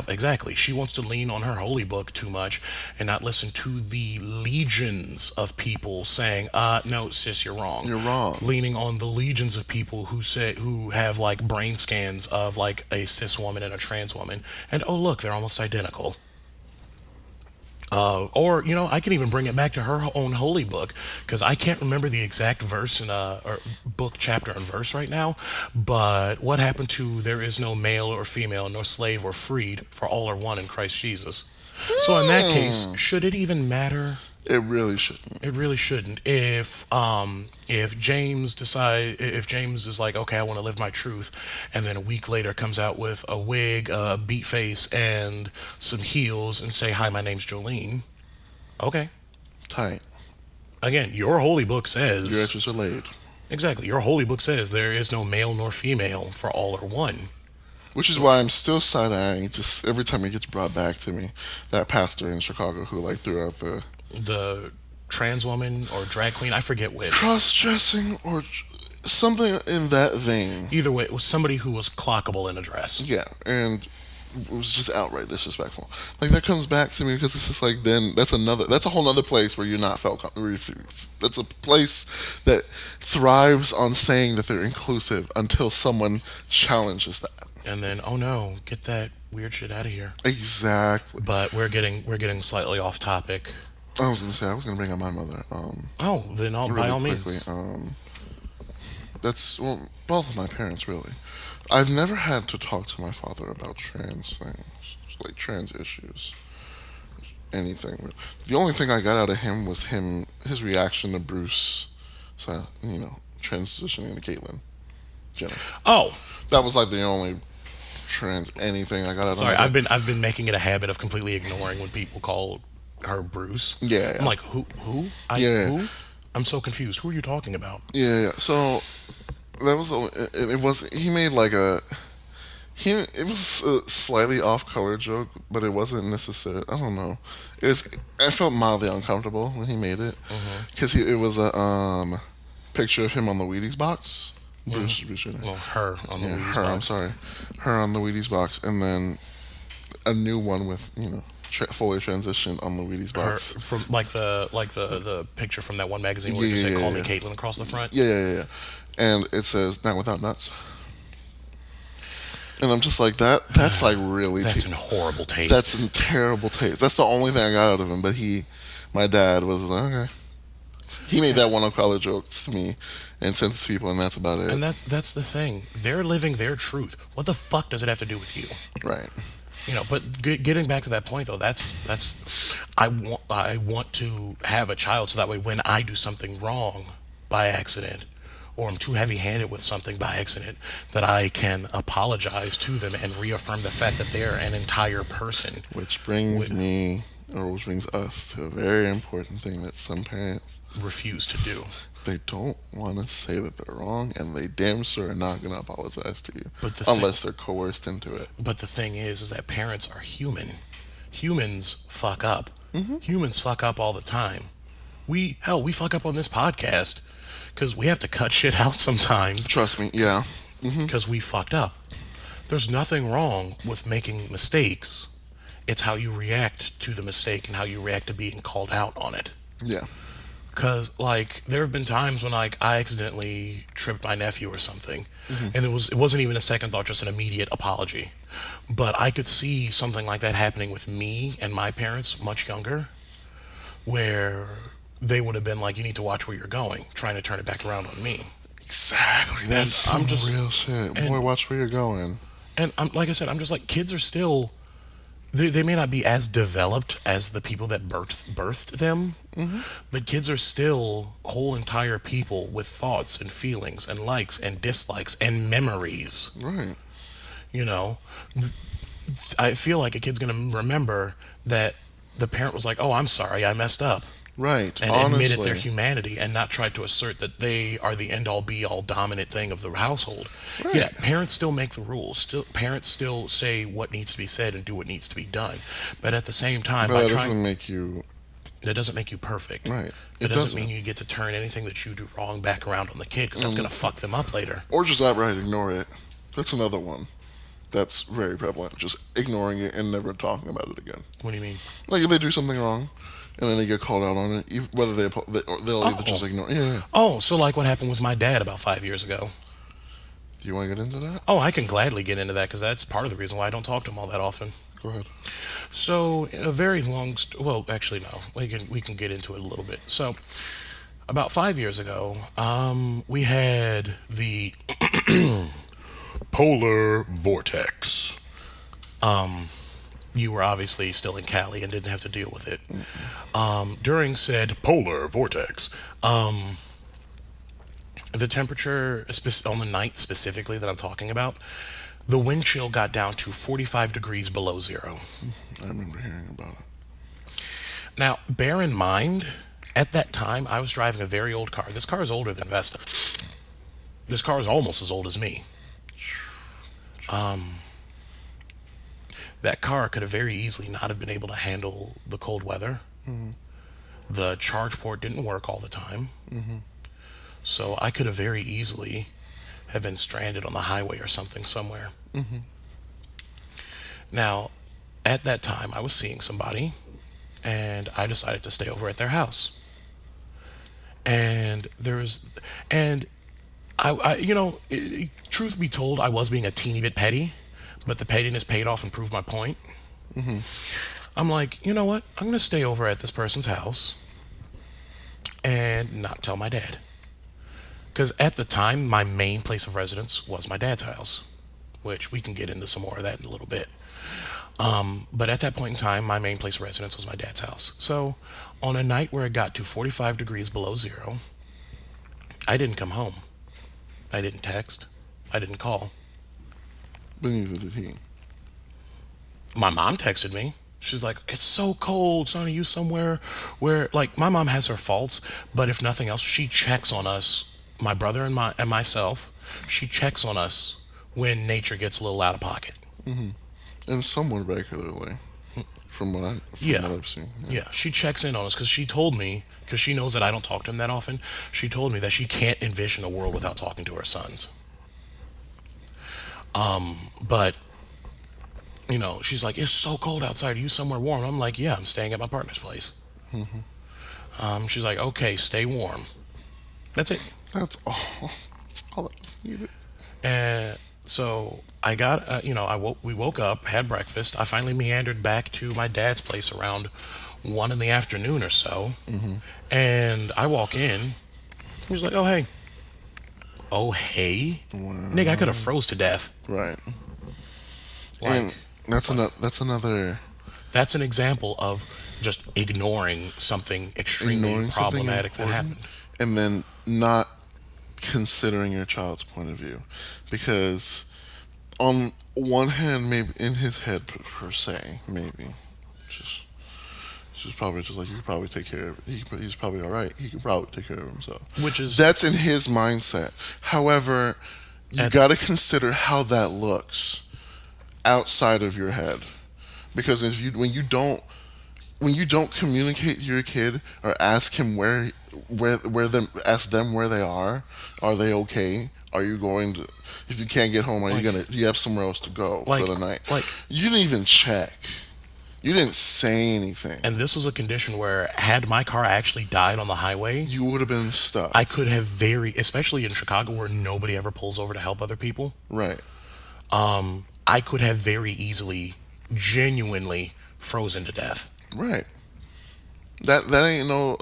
exactly. She wants to lean on her holy book too much and not listen to the legions of people saying, no, sis, you're wrong. You're wrong. Leaning on the legions of people who have, like, brain scans of, like, a cis woman and a trans woman. And, oh, look, they're almost identical. Or I can even bring it back to her own holy book, because I can't remember the exact verse or book, chapter, and verse right now. But what happened to there is no male or female, nor slave or freed, for all are one in Christ Jesus. So in that case, should it even matter It really shouldn't. It really shouldn't. If James is like, okay, I want to live my truth, and then a week later comes out with a wig, a beat face, and some heels, and say, "Hi, my name's Jolene." Okay. Tight. Again, your holy book Your says extras are laid. exactly. Your holy book says there is no male nor female, for all are one. Which is why I'm still side-eyeing just every time it gets brought back to me. That pastor in Chicago who like threw out The trans woman or drag queen, I forget which. cross-dressing or something in that vein. Either way, it was somebody who was clockable in a dress. Yeah, and it was just outright disrespectful. Like that comes back to me because it's just like then that's a whole other place where you're not that's a place that thrives on saying that they're inclusive until someone challenges that. And then, oh no, get that weird shit out of here. Exactly. But we're getting slightly off topic. I was gonna bring up my mother. Oh, then by Really all quickly. means. That's both of my parents really. I've never had to talk to my father about trans things, like trans issues, anything. The only thing I got out of him was his reaction to Bruce, transitioning to Caitlyn Jenner. Oh, That was like the only trans anything I got out sorry. of him. I've been making it a habit of completely ignoring when people call her Bruce. Yeah. I'm like, who? Yeah. Who? I'm so confused. Who are you talking about? Yeah. So that was it. Was he made like it was a slightly off color joke, but it wasn't necessarily. I don't know. I felt mildly uncomfortable when he made it because it was a picture of him on the Wheaties box. Bruce Jenner. Well, her on the Wheaties her. box. I'm sorry, her on the Wheaties box, and then a new one with fully transitioned on the Wheaties Her box. from like the picture from that one magazine where it just said "Call me Caitlyn" across the front. Yeah. And it says "Not without nuts." And I'm just like that. That's like really. That's in horrible taste. That's in terrible taste. That's the only thing I got out of him. But my dad was like, okay. He made that one on color jokes to me and sent it to people, and that's about it. And that's the thing. They're living their truth. What the fuck does it have to do with you? Right. But getting back to that point though, that's I want to have a child so that way when I do something wrong by accident, or I'm too heavy-handed with something by accident, that I can apologize to them and reaffirm the fact that they're an entire person. Which brings us to a very important thing that some parents refuse to do. They don't want to say that they're wrong, and they damn sure are not going to apologize to you unless they're coerced into it. But the thing is that parents are human. Humans fuck up. Humans fuck up all the time. We fuck up on this podcast because we have to cut shit out sometimes. Trust me, yeah. Because we fucked up. There's nothing wrong with making mistakes. It's how you react to the mistake and how you react to being called out on it. Yeah. Because, there have been times when, I accidentally tripped my nephew or something, and it wasn't even a second thought, just an immediate apology. But I could see something like that happening with me and my parents much younger, where they would have been like, you need to watch where you're going, trying to turn it back around on me. Exactly. That's some real shit. Boy, watch where you're going. And like I said, I'm just like, kids are still... They may not be as developed as the people that birthed them, but kids are still whole entire people with thoughts and feelings and likes and dislikes and memories. Right. I feel like a kid's going to remember that the parent was like, oh, I'm sorry, I messed up. Right. And honestly. admitted their humanity and not try to assert that they are the end-all be-all dominant thing of the household. Right. Yeah, parents still make the rules. Parents still say what needs to be said and do what needs to be done. But at the same time, that doesn't make you perfect. Right. It doesn't mean you get to turn anything that you do wrong back around on the kid, because that's going to fuck them up later. Or just outright ignore it. That's another one. That's very prevalent. Just ignoring it and never talking about it again. What do you mean? Like if they do something wrong, and then they get called out on it, whether they'll either just ignore it. Yeah. Oh, so like what happened with my dad about 5 years ago. Do you want to get into that? Oh, I can gladly get into that, because that's part of the reason why I don't talk to him all that often. Go ahead. So, a very long... well, actually, no. We can get into it a little bit. So, about 5 years ago, we had the polar vortex. you were obviously still in Cali and didn't have to deal with it. During said polar vortex, the temperature on the night specifically that I'm talking about, the wind chill got down to 45 degrees below zero. I remember hearing about it. Now, bear in mind, at that time, I was driving a very old car. This car is older than Vesta. This car is almost as old as me. That car could have very easily not have been able to handle the cold weather. The charge port didn't work all the time. So I could have very easily have been stranded on the highway or something somewhere. Now, at that time, I was seeing somebody, and I decided to stay over at their house. And there was, and truth be told, I was being a teeny bit petty, but the pettiness paid off and proved my point. I'm like, you know what? I'm going to stay over at this person's house and not tell my dad. Because at the time, my main place of residence was my dad's house, which we can get into some more of that in a little bit. But at that point in time, my main place of residence was my dad's house. So on a night where it got to 45 degrees below zero, I didn't come home. I didn't text. I didn't call. But neither did he. My mom texted me. She's like, it's so cold, son. Are you somewhere where, like, my mom has her faults, but if nothing else, she checks on us, my brother and myself. She checks on us when nature gets a little out of pocket. And somewhat regularly, from what I've seen. Yeah, she checks in on us because she told me, because she knows that I don't talk to him that often, she told me that she can't envision a world without talking to her sons. But, she's like, it's so cold outside. Are you somewhere warm? I'm like, yeah, I'm staying at my partner's place. She's like, okay, stay warm. That's it. That's all. That's all that was needed. And so I got, we woke up, had breakfast. I finally meandered back to my dad's place around 1 in the afternoon or so. And I walk in. He's like, oh, hey. Oh, hey? Wow. Nigga, I could have froze to death. Right. Like, and that's another... That's an example of just ignoring something extremely problematic that happened. And then not considering your child's point of view. Because on one hand, maybe in his head per se, maybe, she's probably just like, you could probably take care of it. He's probably all right. He could probably take care of himself. That's in his mindset. However, you got to consider how that looks outside of your head, because when you don't communicate to your kid or ask him ask them where they are they okay? Are you going to, if you can't get home, do you have somewhere else to go for the night? You didn't even check. You didn't say anything. And this was a condition where, had my car actually died on the highway, you would have been stuck. I could have especially in Chicago where nobody ever pulls over to help other people. Right. I could have very easily, genuinely frozen to death. Right. That ain't no.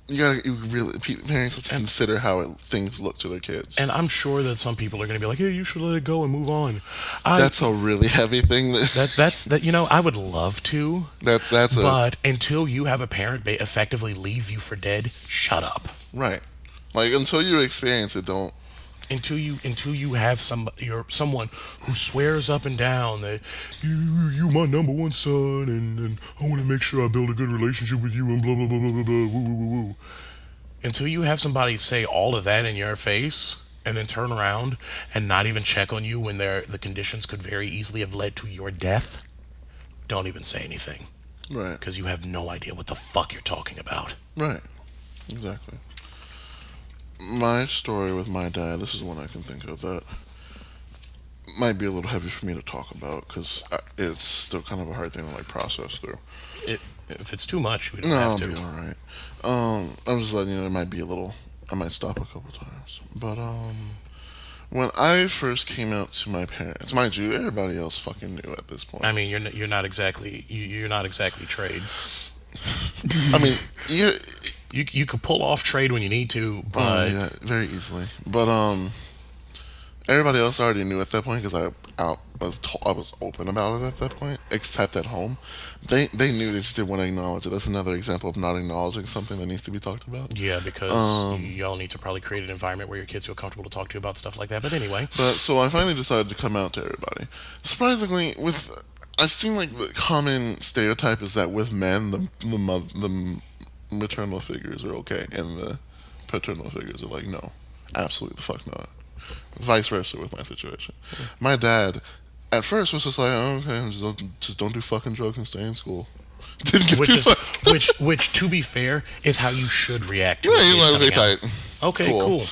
Parents have to consider how things look to their kids. And I'm sure that some people are going to be like, "Hey, you should let it go and move on." That's a really heavy thing. I would love to. But until you have a parent effectively leave you for dead, shut up. Right. Like, until you experience it, don't. Until you have someone who swears up and down that you my number one son, and I want to make sure I build a good relationship with you, and blah blah blah blah blah blah woo woo woo woo. Until you have somebody say all of that in your face and then turn around and not even check on you when the conditions could very easily have led to your death, don't even say anything. Right. Because you have no idea what the fuck you're talking about. Right. Exactly. My story with my dad, this is one I can think of that might be a little heavy for me to talk about, because it's still kind of a hard thing to process through. If it's too much, we don't have to. I'll be alright. I'm just letting you know, it might be a little, I might stop a couple times. But when I first came out to my parents, mind you, everybody else fucking knew at this point. I mean, you're not exactly trade. I mean, You could pull off trade when you need to, but yeah, very easily. But Everybody else already knew at that point because I was open about it at that point, except at home. They knew, they just didn't want to acknowledge it. That's another example of not acknowledging something that needs to be talked about. Yeah, because y'all need to probably create an environment where your kids feel comfortable to talk to you about stuff like that. But anyway, But so I finally decided to come out to everybody. Surprisingly, I've seen like the common stereotype is that with men, the maternal figures are okay, and the paternal figures are like, no, absolutely the fuck not. Vice versa with my situation. My dad, at first, was just like, oh, okay, just don't do fucking drugs and stay in school. Didn't get which too is far. which to be fair is how you should react to Yeah, a he's kid like, okay, coming out. tight. Okay, cool.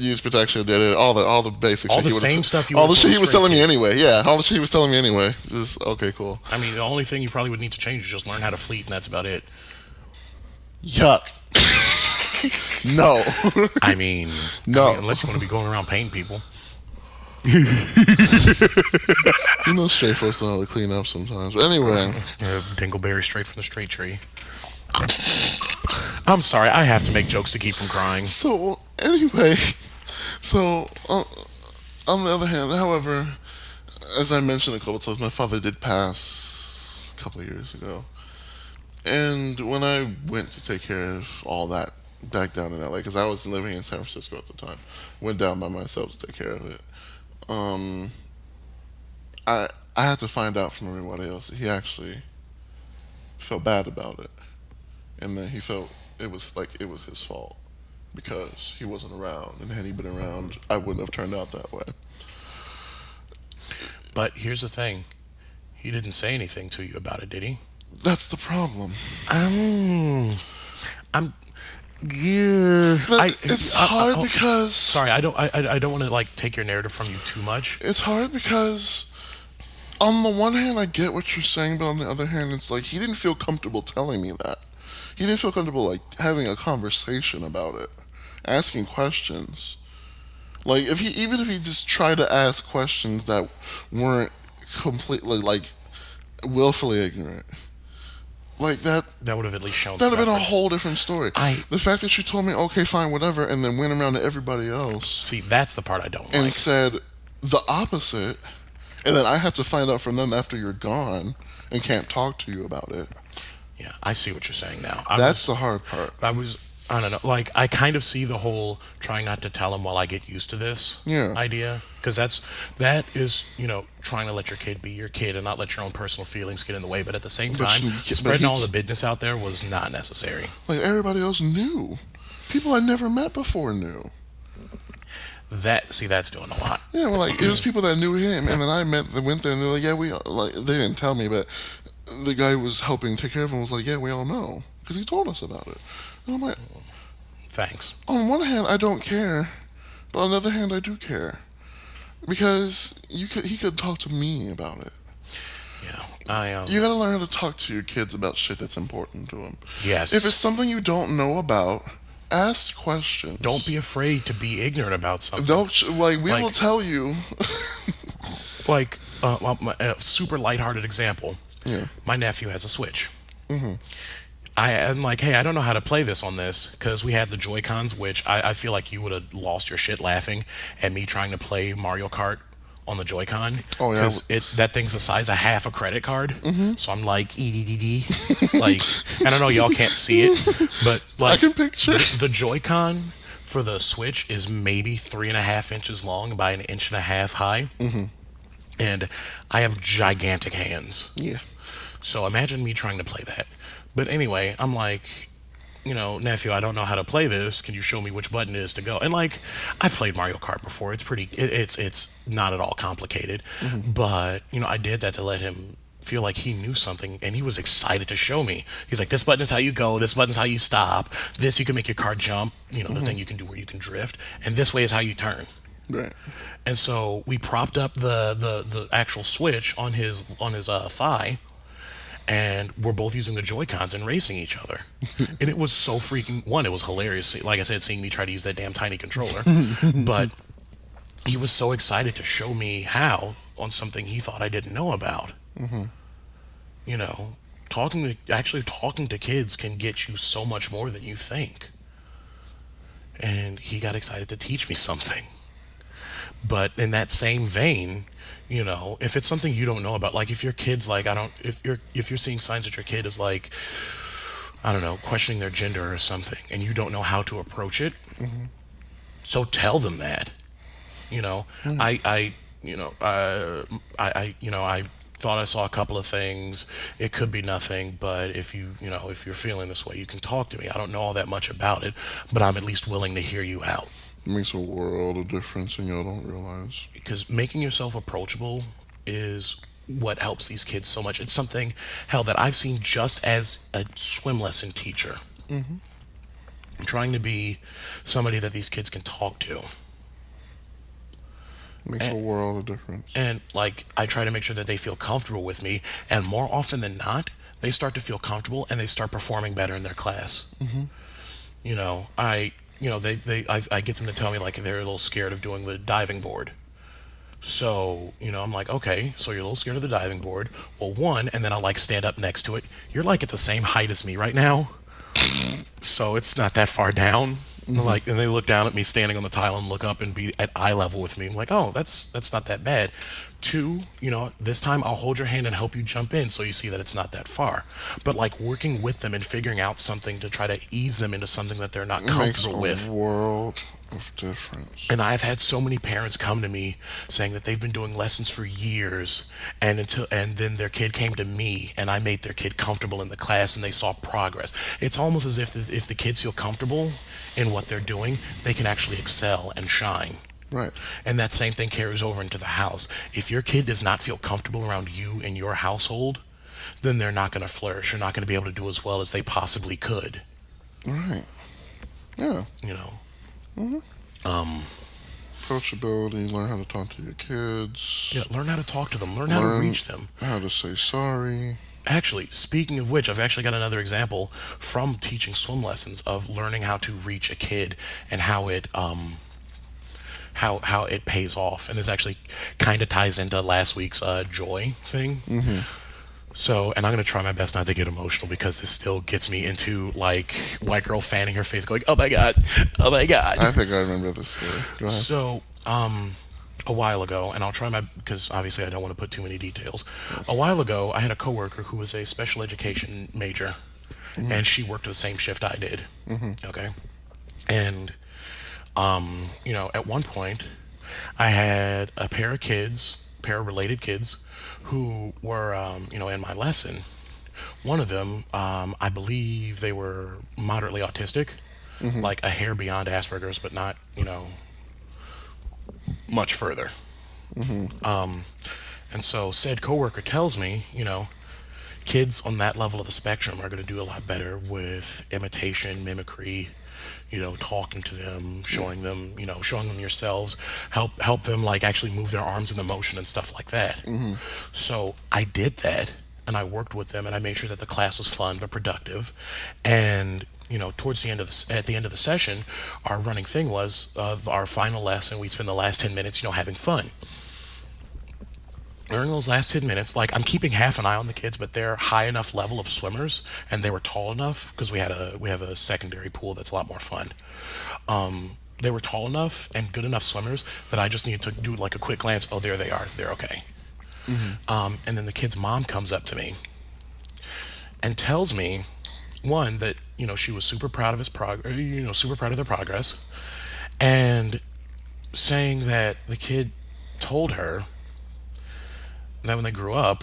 Use protection, did it. All the basic All shit. the he would've same stuff you all the would shit he tell a was straight telling me kid. anyway. Yeah, all the shit he was telling me anyway. Just okay, cool. I mean, the only thing you probably would need to change is just learn how to fleet, and that's about it. Yuck. No. I mean, No. unless you want to be going around paying people. You know, straight folks don't know how to clean up sometimes. But anyway, Dingleberry straight from the straight tree. I'm sorry, I have to make jokes to keep from crying. so anyway, so on the other hand, however, as I mentioned a couple times, my father did pass a couple of years ago, and when I went to take care of all that back down in LA, because I was living in San Francisco at the time, went down by myself to take care of it. I had to find out from everybody else that he actually felt bad about it, and that he felt it was his fault because he wasn't around, and had he been around, I wouldn't have turned out that way. But here's the thing. He didn't say anything to you about it, did he? That's the problem. I'm yeah. It's hard because sorry, I don't want to like take your narrative from you too much. it's hard because on the one hand, I get what you're saying, but on the other hand, it's like he didn't feel comfortable telling me that. He didn't feel comfortable like having a conversation about it, asking questions. Like if he just tried to ask questions that weren't completely like willfully ignorant, like that. That would have at least shown. That would have been a effort. whole different story. The fact that you told me, okay, fine, whatever, and then went around to everybody else See, that's the part I don't and like. said the opposite, and then I have to find out from them after you're gone and can't talk to you about it. Yeah, I see what you're saying now. That's the hard part. I don't know. Like, I kind of see the whole trying not to tell him while I get used to this idea. Because that is, trying to let your kid be your kid and not let your own personal feelings get in the way. But at the same time, spreading all the business out there was not necessary. Like, everybody else knew. People I never met before knew. That's doing a lot. Yeah, well, like, it was people that knew him, and then I went there, and they're like, yeah, they didn't tell me, but the guy who was helping take care of him was like, yeah, we all know. Because he told us about it. And I'm like, thanks. On one hand, I don't care, but on the other hand, I do care. Because he could talk to me about it. Yeah, You gotta learn how to talk to your kids about shit that's important to them. Yes. If it's something you don't know about, ask questions. Don't be afraid to be ignorant about something. We will tell you. Like, a super lighthearted example. Yeah. My nephew has a Switch. Mm-hmm. I'm like, hey, I don't know how to play this on this because we had the Joy-Cons, which I feel like you would have lost your shit laughing at me trying to play Mario Kart on the Joy-Con. Oh, yeah. Because that thing's the size of half a credit card. Mm-hmm. So I'm like, like, I don't know, y'all can't see it, but like, I can picture the Joy-Con for the Switch is maybe 3.5 inches long by 1.5 inches high. Mm-hmm. And I have gigantic hands. Yeah. So imagine me trying to play that. But anyway, I'm like, nephew, I don't know how to play this. Can you show me which button it is to go? And like, I've played Mario Kart before. It's it's not at all complicated. Mm-hmm. But, I did that to let him feel like he knew something, and he was excited to show me. He's like, this button is how you go, this button's how you stop, this you can make your car jump, the thing you can do where you can drift, and this way is how you turn. Right. And so we propped up the actual Switch on his thigh, and we're both using the Joy-Cons and racing each other. And it was so freaking, it was hilarious. Like I said, seeing me try to use that damn tiny controller. But he was so excited to show me how on something he thought I didn't know about. Mm-hmm. Talking to kids can get you so much more than you think. And he got excited to teach me something. But in that same vein, if it's something you don't know about, like if your kid's like, I don't, if you're seeing signs that your kid is like, I don't know, questioning their gender or something, and you don't know how to approach it, so tell them that. I thought I saw a couple of things. It could be nothing, but if you're feeling this way, you can talk to me. I don't know all that much about it, but I'm at least willing to hear you out. It makes a world of difference, and y'all don't realize. Because making yourself approachable is what helps these kids so much. It's something, hell, that I've seen just as a swim lesson teacher. I'm trying to be somebody that these kids can talk to. It makes a world of difference. And like I try to make sure that they feel comfortable with me, and more often than not, they start to feel comfortable and they start performing better in their class. I get them to tell me like they're a little scared of doing the diving board. So, I'm like, okay, so you're a little scared of the diving board. Well, one, and then I'll like stand up next to it. You're like at the same height as me right now. So it's not that far down. Like, and they look down at me standing on the tile and look up and be at eye level with me. I'm like, oh, that's not that bad. Two, this time I'll hold your hand and help you jump in so you see that it's not that far. But like working with them and figuring out something to try to ease them into something that they're not comfortable with. Makes a world of difference. And I've had so many parents come to me saying that they've been doing lessons for years, and then their kid came to me and I made their kid comfortable in the class and they saw progress. It's almost as if the kids feel comfortable in what they're doing, they can actually excel and shine. Right. And that same thing carries over into the house. If your kid does not feel comfortable around you in your household, then they're not going to flourish. They're not going to be able to do as well as they possibly could. Right. Yeah. Approachability, learn how to talk to your kids. Yeah, learn how to talk to them. Learn how to reach them. How to say sorry. Actually, speaking of which, I've actually got another example from teaching swim lessons of learning how to reach a kid and how it pays off. And this actually kind of ties into last week's joy thing. So, and I'm going to try my best not to get emotional because this still gets me into like white girl fanning her face going, oh my God, oh my God. I think I remember this story. Go ahead. So, a while ago, and I'll try because obviously I don't want to put too many details. A while ago, I had a coworker who was a special education major, and she worked the same shift I did. Okay. And, at one point, I had a pair of related kids, who were, in my lesson. One of them, I believe they were moderately autistic, like a hair beyond Asperger's, but not, much further. And so said coworker tells me, kids on that level of the spectrum are going to do a lot better with imitation, mimicry, talking to them, showing them yourselves, help them like actually move their arms in the motion and stuff like that. So I did that, and I worked with them, and I made sure that the class was fun but productive. And towards the end of at the end of the session, our running thing was our final lesson. We'd spend the last 10 minutes, having fun. During those last 10 minutes, like I'm keeping half an eye on the kids, but they're high enough level of swimmers, and they were tall enough because we have a secondary pool that's a lot more fun. They were tall enough and good enough swimmers that I just needed to do like a quick glance. Oh, there they are. They're okay. And then the kid's mom comes up to me and tells me, one, that she was super proud of super proud of their progress, and saying that the kid told her that when they grew up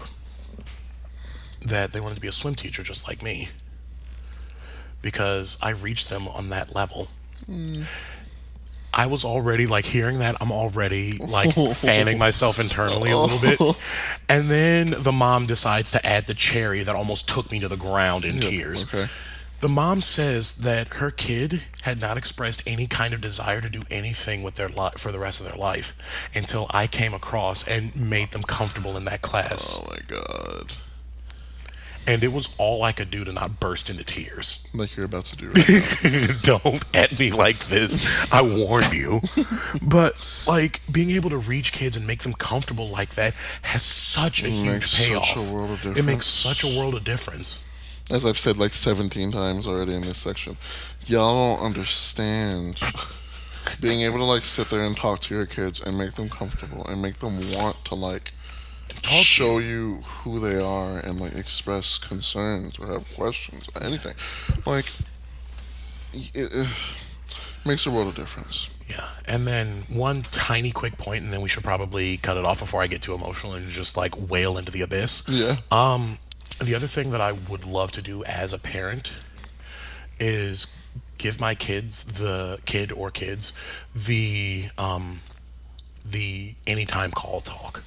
that they wanted to be a swim teacher just like me because I reached them on that level. I was already like hearing that. I'm already like fanning myself internally a little bit. And then the mom decides to add the cherry that almost took me to the ground in tears. Okay. The mom says that her kid had not expressed any kind of desire to do anything with their for the rest of their life until I came across and made them comfortable in that class. Oh my God. And it was all I could do to not burst into tears. Like you're about to do right now. Don't at me like this. I warned you. But like being able to reach kids and make them comfortable like that has such a huge payoff. Such a world of difference. It makes such a world of difference. As I've said like 17 times already in this section, y'all don't understand. being able to like sit there and talk to your kids and make them comfortable and make them want to like show you who they are and like express concerns or have questions or anything, like it makes a world of difference. Yeah. And then one tiny quick point, and then we should probably cut it off before I get too emotional and just like wail into the abyss. Yeah. The other thing that I would love to do as a parent is give my kids the anytime call talk.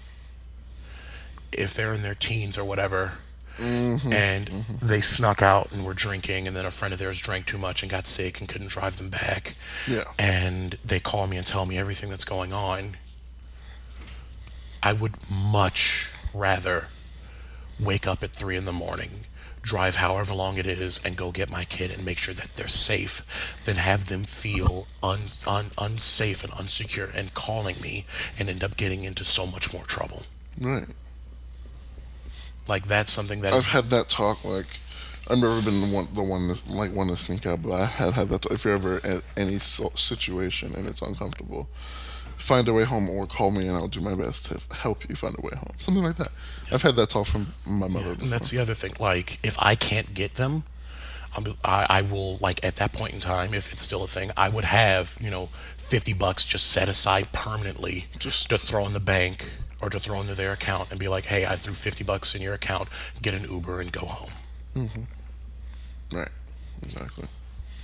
If they're in their teens or whatever, and they snuck out and were drinking, and then a friend of theirs drank too much and got sick and couldn't drive them back, Yeah. and they call me and tell me everything that's going on, I would much rather wake up at 3 in the morning, drive however long it is, and go get my kid and make sure that they're safe than have them feel unsafe and unsecure and calling me and end up getting into so much more trouble. Right. Like, that's something that I've had that talk. Like, I've never been the one to sneak out, but I had that. If you're ever at any situation and it's uncomfortable, find a way home or call me and I'll do my best to help you find a way home. Something like that. I've had that talk from my mother. And that's the other thing. Like, if I can't get them, I will, like, at that point in time, if it's still a thing, I would have, $50 just set aside permanently just to throw in the bank or to throw into their account and be like, hey, I threw $50 in your account, get an Uber and go home. Right. Exactly.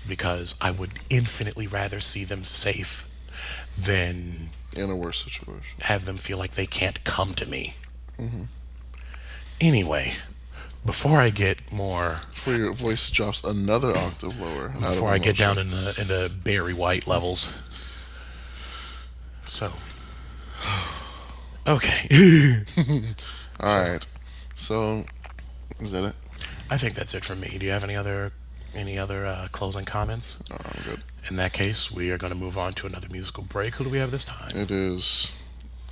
Because I would infinitely rather see them safe than in a worse situation. Have them feel like they can't come to me. Anyway, before I get more... Before your voice drops another octave lower. Before I get down into Barry White levels. So... Okay. Alright. So, is that it? I think that's it from me. Do you have any other closing comments? No, I'm good. In that case, we are going to move on to another musical break. Who do we have this time? It is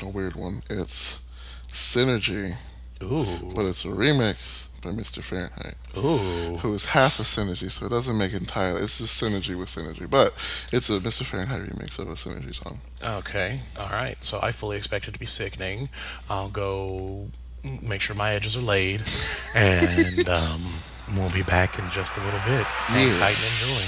a weird one. It's Synergy. Ooh. But it's a remix by Mr. Fahrenheit. Ooh. Who is half a Synergy, so it doesn't make it entirely. It's just Synergy with Synergy. But it's a Mr. Fahrenheit remix of a Synergy song. Okay. All right. So I fully expect it to be sickening. I'll go make sure my edges are laid. And we'll be back in just a little bit. Hang tight and enjoy.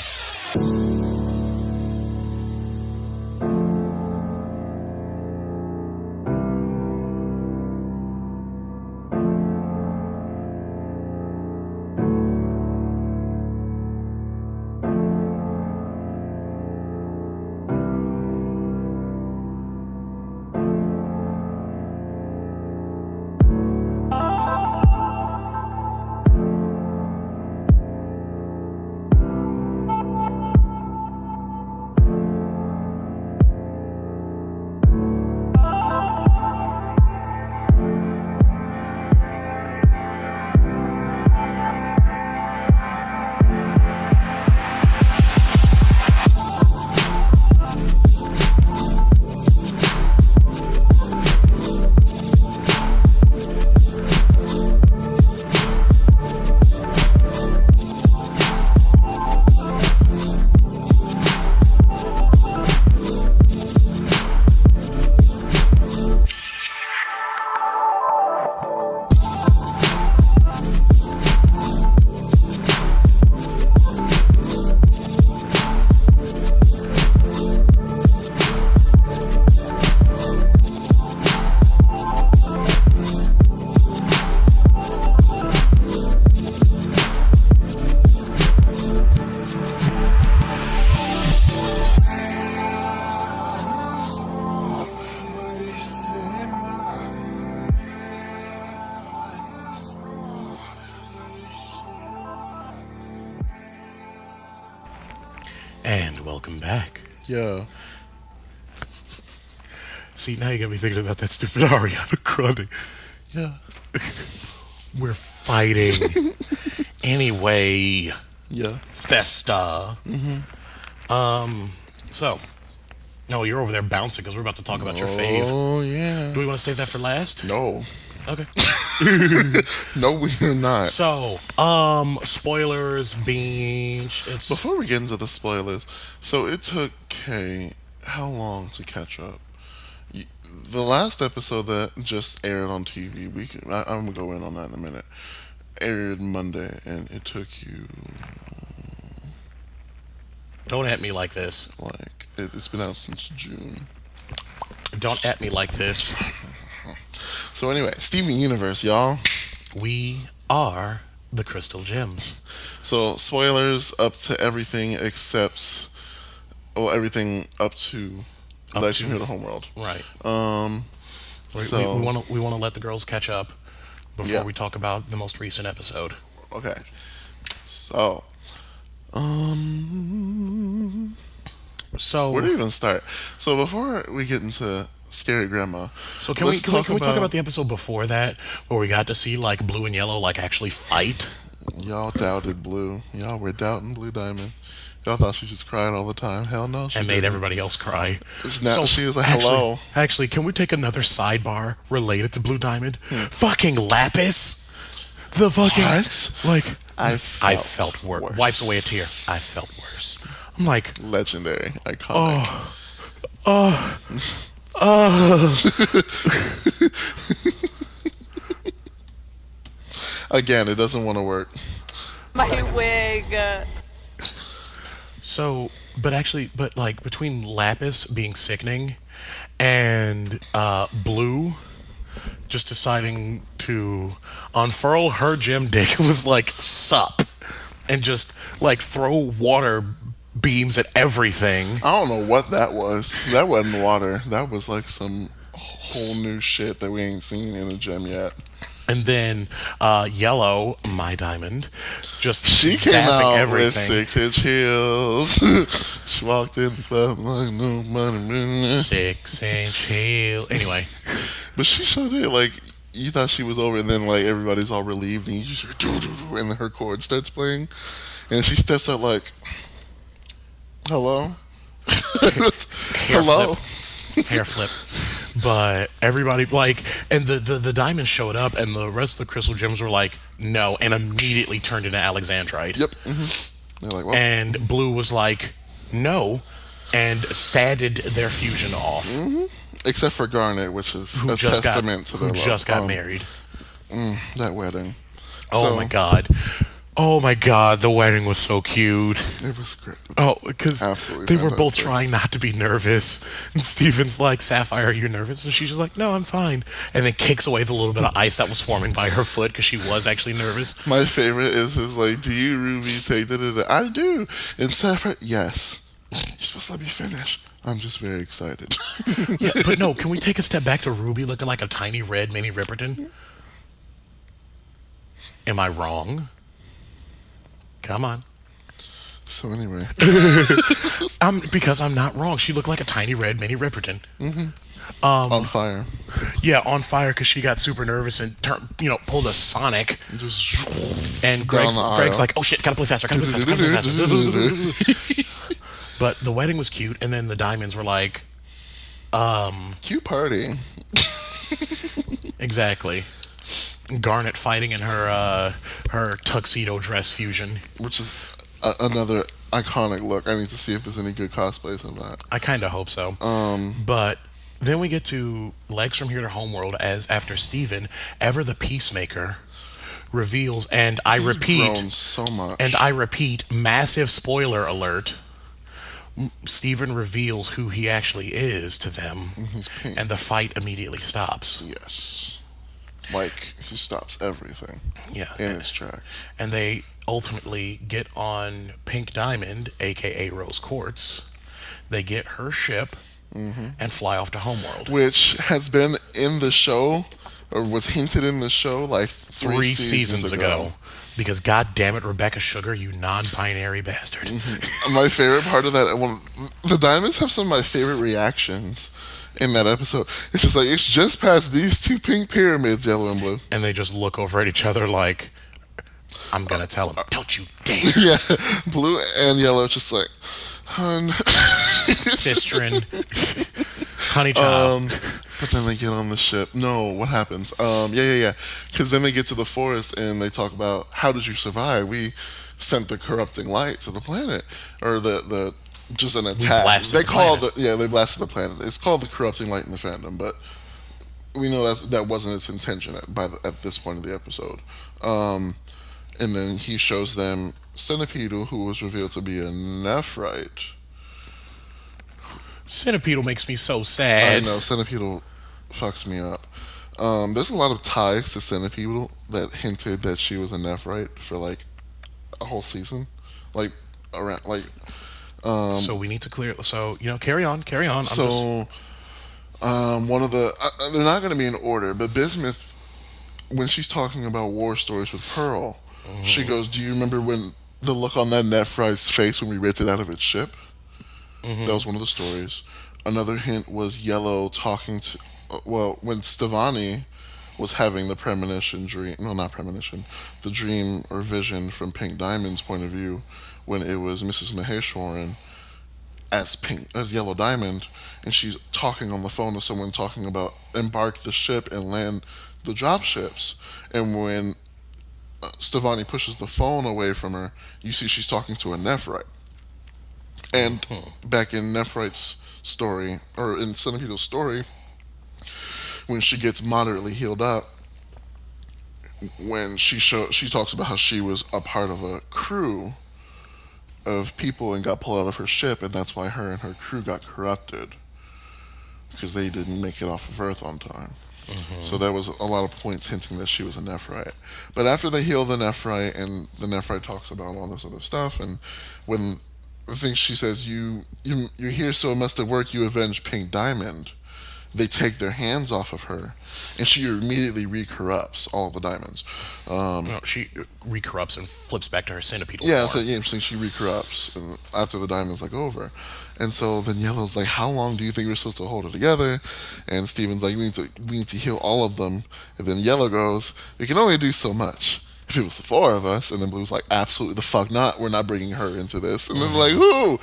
And welcome back. Yeah. See, now you got me thinking about that stupid Ariana Grande. Yeah. We're fighting. Anyway. Yeah. Vesta. So. No, you're over there bouncing because we're about to talk about your fave. Oh, yeah. Do we want to save that for last? No. Okay. No, we are not. So, spoilers, Beach. It's Before we get into the spoilers, so it took Kay how long to catch up? The last episode that just aired on TV, I'm gonna go in on that in a minute. Aired Monday, and it took you Don't at me like this. like it's been out since June. Don't at me like this. So anyway, Steven Universe, y'all. We are the Crystal Gems. So spoilers up to everything except, well, everything up to Lex from Here to Homeworld. Right. We So want to let the girls catch up before Yeah. we talk about the most recent episode. okay. So So where do we even start? So before we get into Scary Grandma, So can we let's talk about the episode before that where we got to see like Blue and Yellow like actually fight? Y'all doubted Blue. Y'all were doubting Blue Diamond. Y'all thought she just cried all the time. Hell no. She And made didn't. everybody else cry. Now she was like, hello. Actually, can we take another sidebar related to Blue Diamond? Fucking Lapis. The fucking What? like I felt worse. Wipes away a tear. I felt worse. I'm like, Legendary. Iconic. Again, it doesn't want to work. My wig. so, but like between Lapis being sickening and Blue just deciding to unfurl her gem dick was like sup and just like throw water beams at everything. I don't know what that was. That wasn't water. That was like some whole new shit that we ain't seen in a gem yet. And then Yellow, my diamond, just She came zapping out everything. with 6-inch heels. She walked in the club like no money. 6-inch heel. Anyway, But she sure did. Like, you thought she was over, and then like everybody's all relieved, and you just hear, and then her chord starts playing, and she steps out like, "Hello, hello." hair flip. But everybody like, and the diamonds showed up, and the rest of the crystal gems were like, no, and immediately turned into Alexandrite. Yep. They're like, well, And Blue was like, no, and sadded their fusion off. except for Garnet, which is Who a just testament to their who love. just got married. That wedding. Oh So, my god. Oh my god, the wedding was so cute. It was great. Oh, because Absolutely they were both fantastic. trying not to be nervous. And Steven's like, Sapphire, are you nervous? And she's just like, no, I'm fine. And then kicks away the little bit of ice that was forming by her foot because she was actually nervous. My favorite is his like, "Do you, Ruby, take da-da-da?" I do. And Sapphire, yes. You're supposed to let me finish. I'm just very excited. Yeah, but no, can we take a step back to Ruby looking like a tiny red mini Ripperton? Am I wrong? Come on. So anyway, Because I'm not wrong. She looked like a tiny red mini Ripperton. on fire. Yeah, on fire because she got super nervous and pulled a Sonic. Just And down Greg's the aisle. like, oh shit, gotta play faster, gotta play faster, gotta play faster. But the wedding was cute, and then the diamonds were like, Cute party. exactly. Garnet fighting in her tuxedo dress fusion. Which is another iconic look. I need to see if there's any good cosplays of that. I kind of hope so. But then we get to Legs from Here to Homeworld as after Steven, ever the peacemaker, reveals, and I He's repeat, grown so much. and I repeat, massive spoiler alert. Steven reveals who he actually is to them, He's pink. and the fight immediately stops. Yes. Like, he stops everything Yeah. in its tracks. And they ultimately get on Pink Diamond, aka Rose Quartz. They get her ship and fly off to Homeworld. Which has been in the show, or was hinted in the show, like three seasons ago. Because god damn it, Rebecca Sugar, you non-binary bastard. My favorite part of that, the diamonds have some of my favorite reactions in that episode. It's just like, it's just past these two pink pyramids, yellow and blue. And they just look over at each other like, I'm gonna tell him, don't you dare. Yeah, blue and yellow, just like, hun. Sistren. Honey child. But then they get on the ship. No, what happens? Yeah. Because then they get to the forest and they talk about, how did you survive? We sent the corrupting light to the planet, or the just an We attack. blasted They the call planet. they blasted the planet. It's called the corrupting light in the fandom, but we know that wasn't its intention at this point of the episode. And then he shows them Centipede, who was revealed to be a Nephrite. Centipede makes me so I sad. know Centipede fucks me up. There's a lot of ties to Centipede that hinted that she was a Nephrite for like a whole season, like around like. So we need to clear. So carry on. One of the they're not going to be in order, but Bismuth, when she's talking about war stories with Pearl, she goes, "Do you remember when the look on that Nephrite's face when we ripped it out of its ship?" That was one of the stories. Another hint was Yellow talking to, when Stevani was having the premonition dream, no, not premonition, the dream or vision from Pink Diamond's point of view, when it was Mrs. Maheshwaran as Yellow Diamond, and she's talking on the phone to someone talking about embark the ship and land the drop ships. And when Stevani pushes the phone away from her, you see she's talking to a Nephrite. And back in Nephrite's story, or in Centipede's story, when she gets moderately healed up, when she talks about how she was a part of a crew of people and got pulled out of her ship, and that's why her and her crew got corrupted because they didn't make it off of Earth on time. So there was a lot of points hinting that she was a Nephrite. But after they heal the Nephrite, and the Nephrite talks about all this other stuff, and when I think she says, you're here, so it must have worked. You avenged Pink Diamond. They take their hands off of her, and she immediately re-corrupts all the diamonds. No, she re-corrupts and flips back to her centipede. Yeah, form. so interesting. She re-corrupts and after the diamond's like over, and so then Yellow's like, "How long do you think we're supposed to hold it together?" And Steven's like, "We need to heal all of them." And then Yellow goes, "We can only do so much. If it was the four of us," and then Blue's like, "Absolutely the fuck not. We're not bringing her into this." And then like, who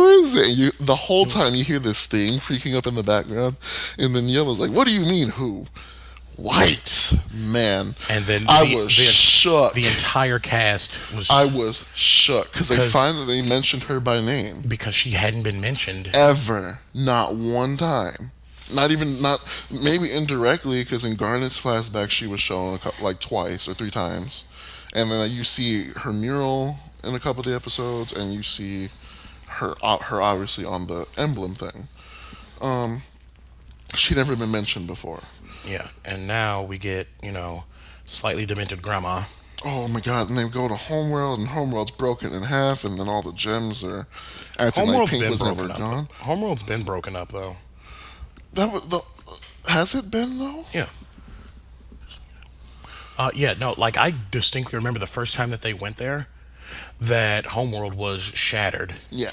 is it? And the whole time you hear this thing freaking up in the background, and then Yellow's like, "What do you mean who?" White, man. And then I was shook. The entire cast was. I was shook because they finally mentioned her by name. Because she hadn't been mentioned Ever. Not one time. Not maybe indirectly, because in Garnet's flashback she was shown like twice or three times, and then you see her mural in a couple of the episodes, and you see her obviously on the emblem thing. She'd never been mentioned before. Yeah, and now we get slightly demented grandma. Oh my god! And they go to Homeworld, and Homeworld's broken in half, and then all the gems are acting like Pink was never gone. Homeworld's been broken up though. Has it been though? Yeah. Yeah, no, like I distinctly remember the first time that they went there, that Homeworld was shattered. Yeah.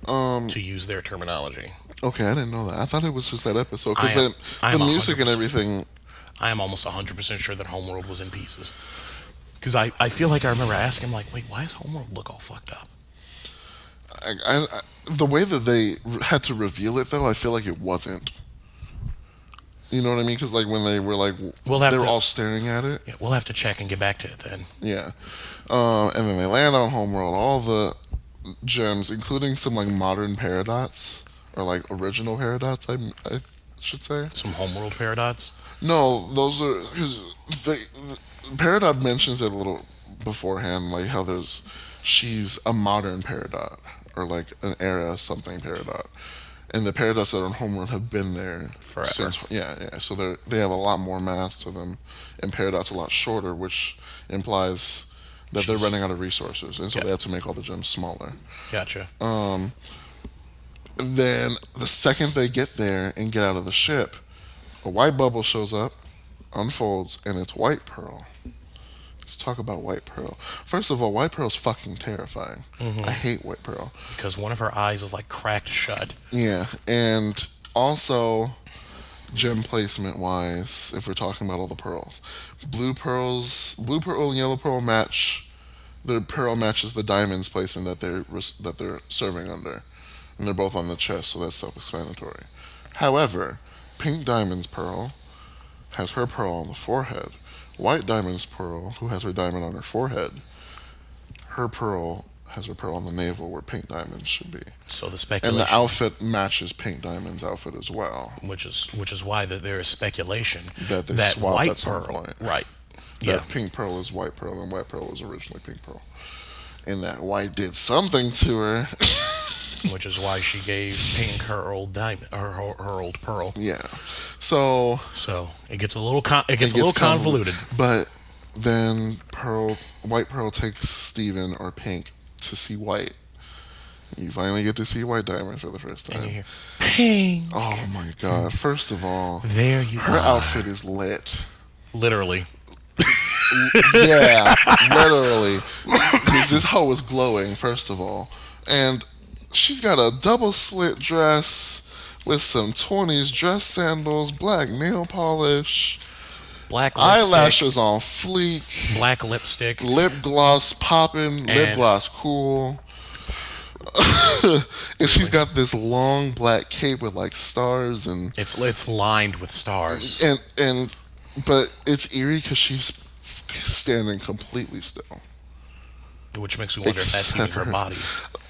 To use their terminology. Okay, I didn't know that. I thought it was just that episode because the music and everything. I am almost 100% sure that Homeworld was in pieces. Because I feel like I remember asking him, like, wait, why does Homeworld look all fucked up? The way that they had to reveal it, though, I feel like it wasn't. You know what I mean? Because like when they were like, they were all staring at it. Yeah, we'll have to check and get back to it then. Yeah, and then they land on Homeworld. All the gems, including some like modern paradots or like original paradots, I should say. Some Homeworld paradots. No, those are because Peridot mentions it a little beforehand, like how she's a modern Peridot or like an era something Peridot, and the Peridots that are on Homeworld have been there forever. Since so they have a lot more mass to them, and Peridot's a lot shorter, which implies that they're running out of resources, and so they have to make all the gems smaller. Gotcha. Then the second they get there and get out of the ship, a white bubble shows up, unfolds, and it's White Pearl. Let's talk about White Pearl. First of all, White Pearl's fucking terrifying. I hate White Pearl. Because one of her eyes is like cracked shut. Yeah, and also gem placement wise, if we're talking about all the pearls, blue pearl and yellow pearl match. The pearl matches the diamonds placement that they're serving under, and they're both on the chest, so that's self-explanatory. However, Pink Diamond's pearl has her pearl on the forehead. White Diamond's pearl, who has her diamond on her forehead, her pearl has her pearl on the navel where Pink Diamond should be. So the And speculation, the outfit matches Pink Diamond's outfit as well. which is why that there is speculation That they that swapped white at some pearl, point. right? That Yeah, Pink Pearl is White Pearl, and White Pearl was originally Pink Pearl. And that White did something to her. which is why she gave Pink her old diamond, her old pearl. Yeah. So So it gets a little it gets convoluted. But then White Pearl takes Steven or Pink to see White. You finally get to see White Diamond for the first And you time. hear, ping. Oh my god. First of all, There you her are. outfit is lit. Literally. Yeah, literally. Because this hoe is glowing, first of all. And she's got a double slit dress with some 20s dress sandals, black nail polish, Black lipstick, eyelashes on fleek, black lipstick, lip gloss popping, lip And- gloss cool. And she's got this long black cape with like stars and it's lined with stars. but it's eerie because she's standing completely still. Which makes me wonder if that's even her body.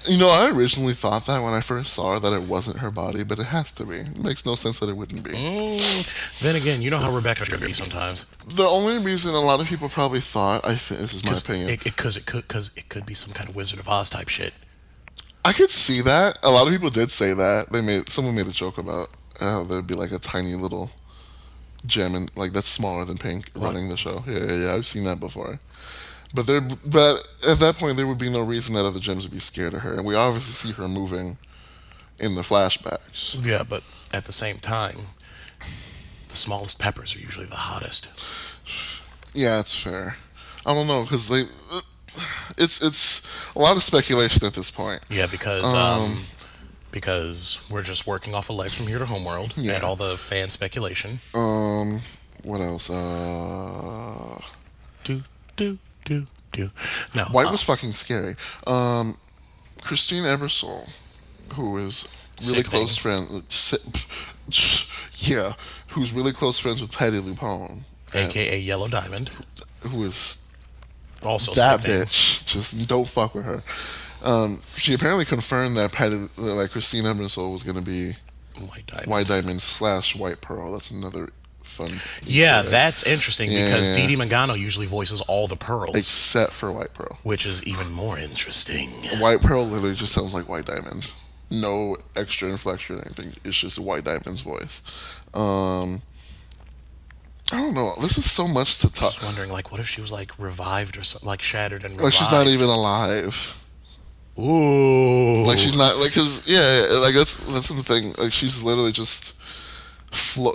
You know, I originally thought that when I first saw her that it wasn't her body, but it has to be. It makes no sense that it wouldn't be. Then again, you know how Rebecca should be sometimes. The only reason a lot of people probably thought, this is my opinion, Because it could be some kind of Wizard of Oz type shit. I could see that. A lot of people did say that. Someone made a joke about how there'd be like a tiny little gem and like that's smaller than Pink running the show. Yeah. I've seen that before. But at that point there would be no reason that other gems would be scared of her, and we obviously see her moving in the flashbacks. Yeah, but at the same time, the smallest peppers are usually the hottest. Yeah, it's fair. I don't know because it's a lot of speculation at this point. Yeah, because we're just working off of Legs from Here to Homeworld Yeah. and all the fan speculation. What else? Do. No, White was fucking scary. Christine Ebersole, who is really Sick close friend, who's really close friends with Patty LuPone, AKA Yellow Diamond. who is Also that sick name. bitch. Just don't fuck with her. She apparently confirmed that Christine Ebersole was going to be White Diamond. White Diamond / White Pearl. That's another fun. Yeah, Easter egg. that's interesting because Yeah. Dee Dee Mangano usually voices all the pearls, Except for White Pearl. which is even more interesting. White Pearl literally just sounds like White Diamond. No extra inflection or anything. It's just White Diamond's voice. I don't know. This is so much to talk. Just wondering, like, what if she was like revived or something, like shattered and revived? Like she's not even alive. Ooh. Like she's not like because like that's the thing. Like she's literally just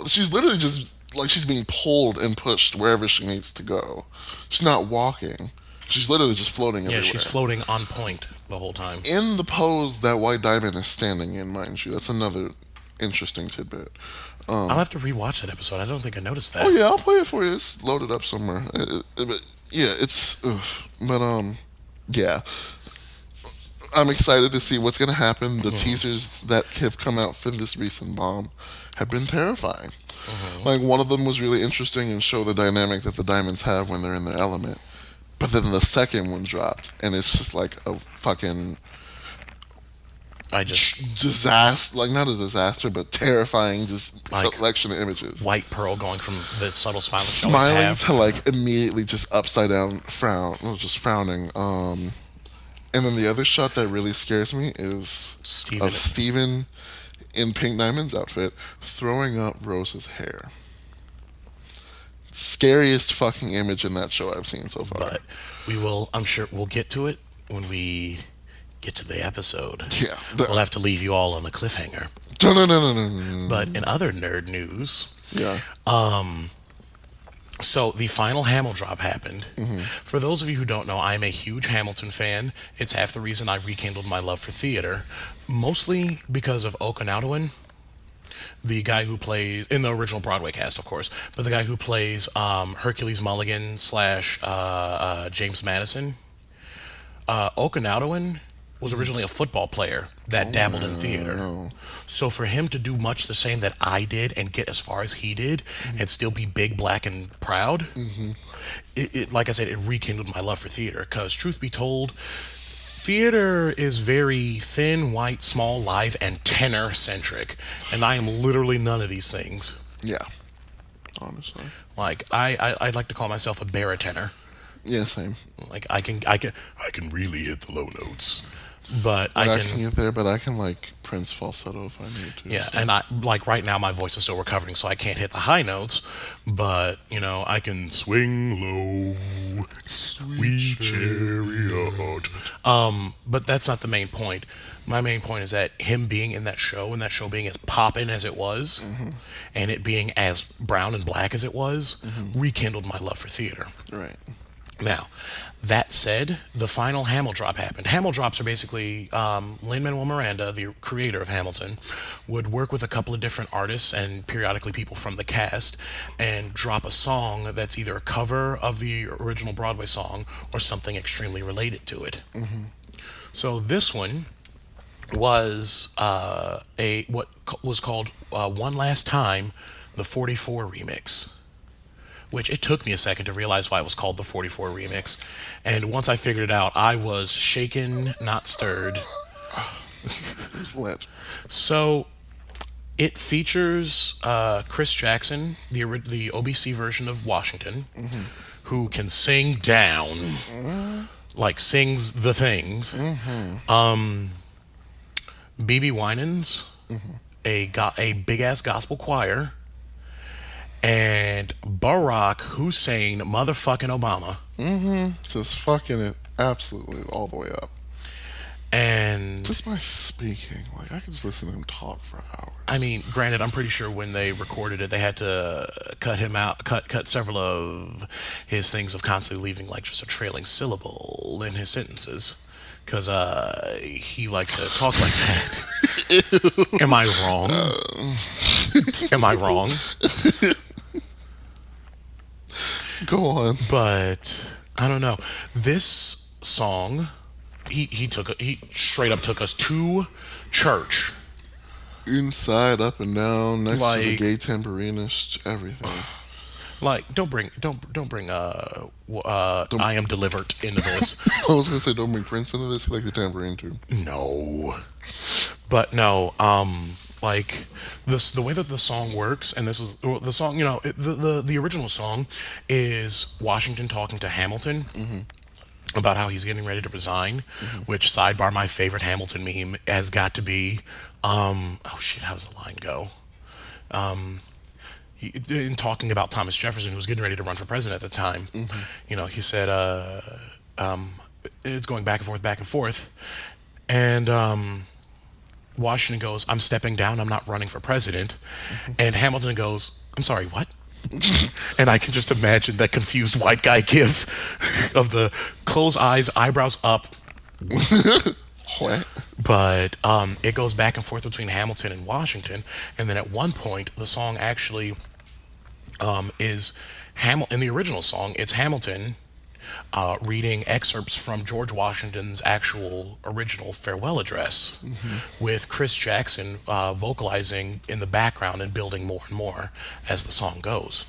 she's literally just like she's being pulled and pushed wherever she needs to go. She's not walking. She's literally just floating everywhere. Yeah, she's floating on point the whole time. In the pose that White Diamond is standing in, mind you. That's another interesting tidbit. I'll have to rewatch that episode. I don't think I noticed that. Oh yeah, I'll play it for you. It's loaded up somewhere. But yeah, it's. Yeah. I'm excited to see what's going to happen. The teasers that have come out for this recent bomb have been terrifying. Like, one of them was really interesting and showed the dynamic that the diamonds have when they're in their element. But then the second one dropped, and it's just like a fucking disaster. Like, not a disaster, but terrifying, just Like, collection of images. White Pearl going from the subtle smile Smiling to, like, immediately just upside down just frowning. And then the other shot that really scares me is of Steven in Pink Diamond's outfit throwing up Rose's hair. Scariest fucking image in that show I've seen so far. But I'm sure we'll get to it when we get to the episode. Yeah. We'll have to leave you all on a cliffhanger. No. But in other nerd news, Yeah. so the final Hamill drop happened. For those of you who don't know, I'm a huge Hamilton fan. It's half the reason I rekindled my love for theater, mostly because of Okanawin, the guy who plays in the original Broadway cast, of course, but the guy who plays Hercules Mulligan / James Madison. Okanawin was originally a football player that dabbled in theater. So for him to do much the same that I did and get as far as he did and still be big, black, and proud, it like I said, it rekindled my love for theater. Because truth be told, theater is very thin, white, small, live, and tenor centric, and I am literally none of these things. Yeah, honestly. Like I'd like to call myself a baritone. Yeah, same. Like I can really hit the low notes, but Like, I I can can. get there, but I can like Prince falsetto if I need to. Yeah, so. and I like right now my voice is still recovering, so I can't hit the high notes. But I can swing low, sweet chariot. But that's not the main point. My main point is that him being in that show, and that show being as poppin' as it was, and it being as brown and black as it was, rekindled my love for theater. Right. Now, that said, the final Hamill drop happened. Hamill drops are basically Lin-Manuel Miranda, the creator of Hamilton, would work with a couple of different artists and periodically people from the cast and drop a song that's either a cover of the original Broadway song or something extremely related to it. So this one was what was called One Last Time, the 44 remix. Which it took me a second to realize why it was called the 44 remix. And once I figured it out, I was shaken, not stirred. It was lit. So it features Chris Jackson, the OBC version of Washington, who can sing down, like sings the things. BB Winans, a big ass gospel choir, and Barack Hussein motherfucking Obama. Just fucking it absolutely all the way up. And Just by speaking, like I could just listen to him talk for hours. I mean, granted, I'm pretty sure when they recorded it, they had to cut him out, cut several of his things of constantly leaving like just a trailing syllable in his sentences, because he likes to talk like that. Am I wrong? Am I wrong? Go on. But I don't know. This song, he straight up took us to church. Inside, up and down, next to the Like- gay tambourist, everything. Like, don't bring I Am Delivered into this. I was gonna say don't bring Prince into this. He like the tambourine too. No. But no, like this, the way that the song works, and this is the song. The original song is Washington talking to Hamilton about how he's getting ready to resign. Which, sidebar, my favorite Hamilton meme has got to be, oh shit, how does the line go? In talking about Thomas Jefferson, who was getting ready to run for president at the time, he said, it's going back and forth, and Washington goes, "I'm stepping down, I'm not running for president," and Hamilton goes, "I'm sorry, what?" And I can just imagine that confused white guy gif of the closed eyes, eyebrows up. What? But it goes back and forth between Hamilton and Washington, and then at one point the song actually is in the original song, it's Hamilton reading excerpts from George Washington's actual original farewell address, with Chris Jackson vocalizing in the background and building more and more as the song goes.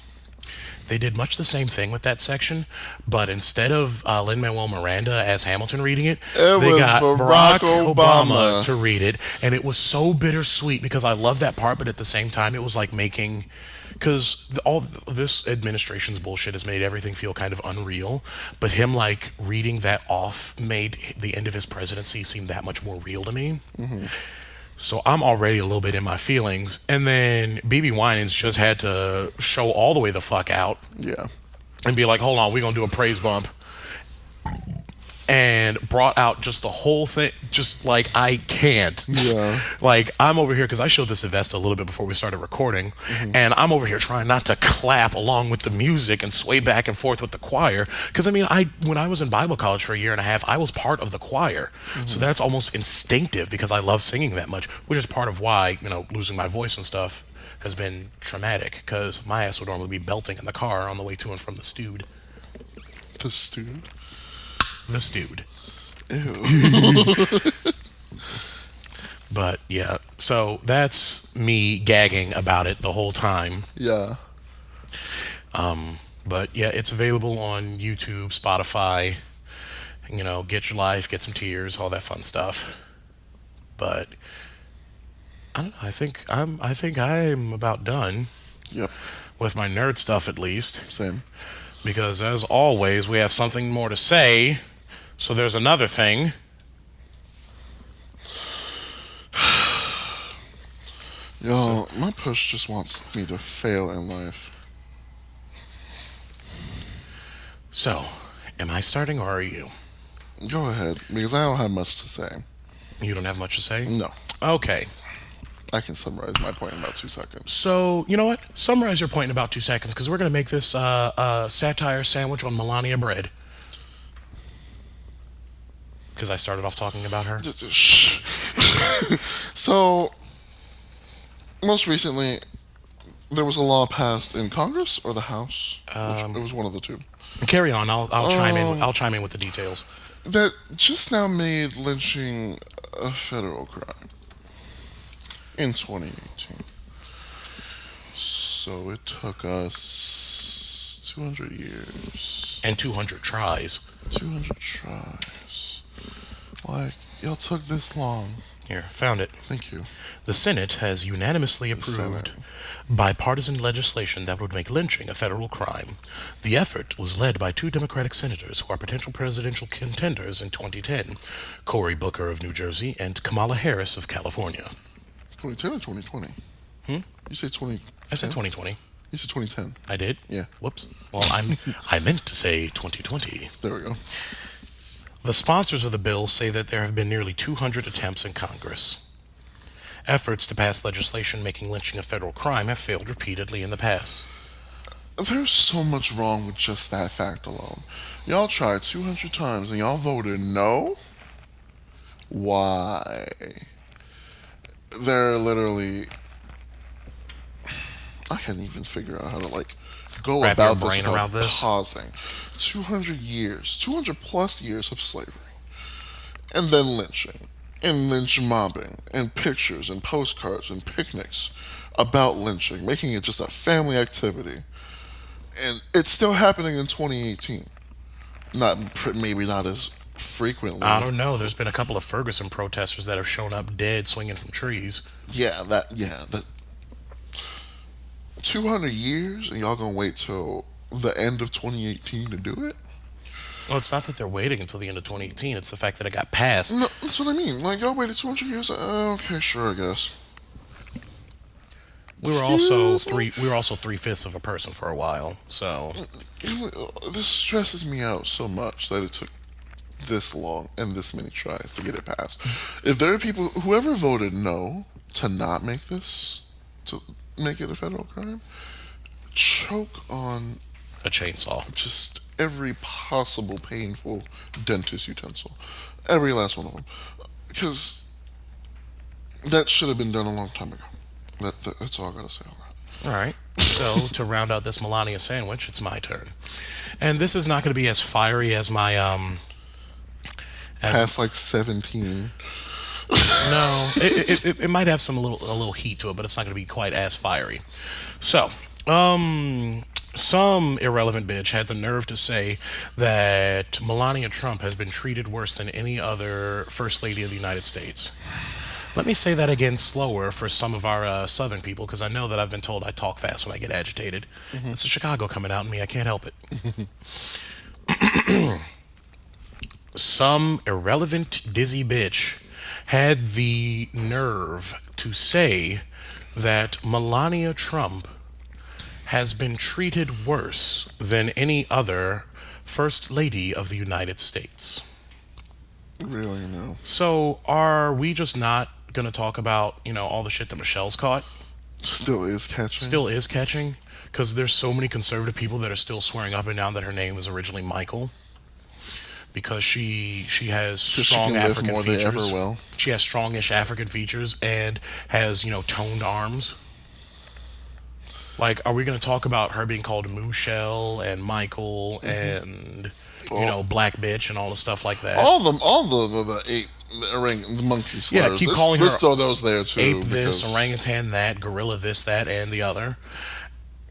They did much the same thing with that section, but instead of Lin-Manuel Miranda as Hamilton reading it, they was got Barack Barack Obama Obama to read it, and it was so bittersweet because I love that part, but at the same time, it was like making, because all this administration's bullshit has made everything feel kind of unreal, but him like reading that off made the end of his presidency seem that much more real to me. So I'm already a little bit in my feelings, and then BB Winans just had to show all the way the fuck out Yeah. and be like, hold on, we're gonna do a praise bump, and brought out just the whole thing, just like I can't. Yeah. Like, I'm over here, because I showed this to Vesta a little bit before we started recording, and I'm over here trying not to clap along with the music and sway back and forth with the choir, because I mean, when I was in Bible college for a year and a half, I was part of the choir, so that's almost instinctive because I love singing that much, which is part of why, losing my voice and stuff has been traumatic, because my ass would normally be belting in the car on the way to and from the stewed. The student. The stewed. Ew. But yeah, so that's me gagging about it the whole time. Yeah. But yeah, it's available on YouTube, Spotify. get your life, get some tears, all that fun stuff. But I don't know. I think I'm about done Yep. with my nerd stuff, at least. Same. Because as always, we have something more to say. So there's another thing. Yo, my push just wants me to fail in life. So, am I starting or are you? Go ahead, because I don't have much to say. You don't have much to say? No. Okay. I can summarize my point in about 2 seconds. So, you know what? Summarize your point in about 2 seconds, because we're going to make this a satire sandwich on Melania bread. Because I started off talking about her. So, most recently, there was a law passed in Congress or the House. It was one of the two. Carry on. I'll chime in. I'll chime in with the details. That just now made lynching a federal crime in 2018. So it took us 200 years. And 200 tries. 200 tries. Like, y'all took this long. Here, found it. Thank you. The Senate has unanimously approved bipartisan legislation that would make lynching a federal crime. The effort was led by 2 Democratic senators who are potential presidential contenders in 2010, Cory Booker of New Jersey and Kamala Harris of California. 2010 or 2020? You said 20. I said 2020. You said 2010. I did? Yeah. Whoops. Well, I meant to say 2020. There we go. The sponsors of the bill say that there have been nearly 200 attempts in Congress. Efforts to pass legislation making lynching a federal crime have failed repeatedly in the past. There's so much wrong with just that fact alone. Y'all tried 200 times and y'all voted no? Why? They're literally... I can't even figure out how to, go Wrap about your brain this around without this. pausing. 200 years, 200 plus years of slavery. And then lynching. And lynch mobbing. And pictures and postcards and picnics about lynching. Making it just a family activity. And it's still happening in 2018. Maybe not as frequently. I don't know. There's been a couple of Ferguson protesters that have shown up dead swinging from trees. That 200 years and y'all gonna wait till the end of 2018 to do it? Well, it's not that they're waiting until the end of 2018. It's the fact that it got passed. No, that's what I mean. Y'all waited 200 years. Okay, sure, I guess. We were also 3/5 of a person for a while. So This stresses me out so much that it took this long and this many tries to get it passed. If there are people, whoever voted no to not make this, to make it a federal crime, choke on a chainsaw. just every possible painful dentist utensil. Every last one of them. Because that should have been done a long time ago. That's all I gotta say on that. All right. So to round out this Melania sandwich, it's my turn. And this is not going to be as fiery as my Past 17. No, it might have a little heat to it, but it's not going to be quite as fiery. So, some irrelevant bitch had the nerve to say that Melania Trump has been treated worse than any other First Lady of the United States. Let me say that again slower for some of our Southern people, because I know that I've been told I talk fast when I get agitated. It's the Chicago coming out in me. I can't help it. Some irrelevant, dizzy bitch had the nerve to say that Melania Trump has been treated worse than any other First Lady of the United States. Really, no. So are we just not going to talk about, all the shit that Michelle's caught? Still is catching. Still is catching? Because there's so many conservative people that are still swearing up and down that her name was originally Michael. Because she has strong African more features. than ever will. She has strongish African features and has, toned arms. Like, are we going to talk about her being called Michelle and Michael and, black bitch and all the stuff like that? All the ape, the monkey slurs. Yeah, keep calling let's her throw those there too. Ape this, orangutan that, gorilla this, that, and the other.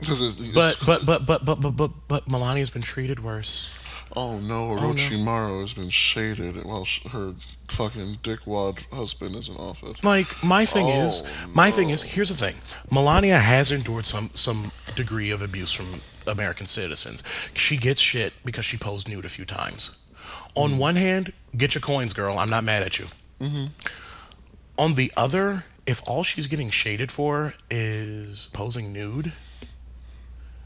Because But Melania's been treated worse. Oh no, Orochimaru has been shaded while her fucking dickwad husband is in office. Like, my thing is, no. here's the thing. Melania has endured some degree of abuse from American citizens. She gets shit because she posed nude a few times. On one hand, get your coins, girl. I'm not mad at you. On the other, if all she's getting shaded for is posing nude,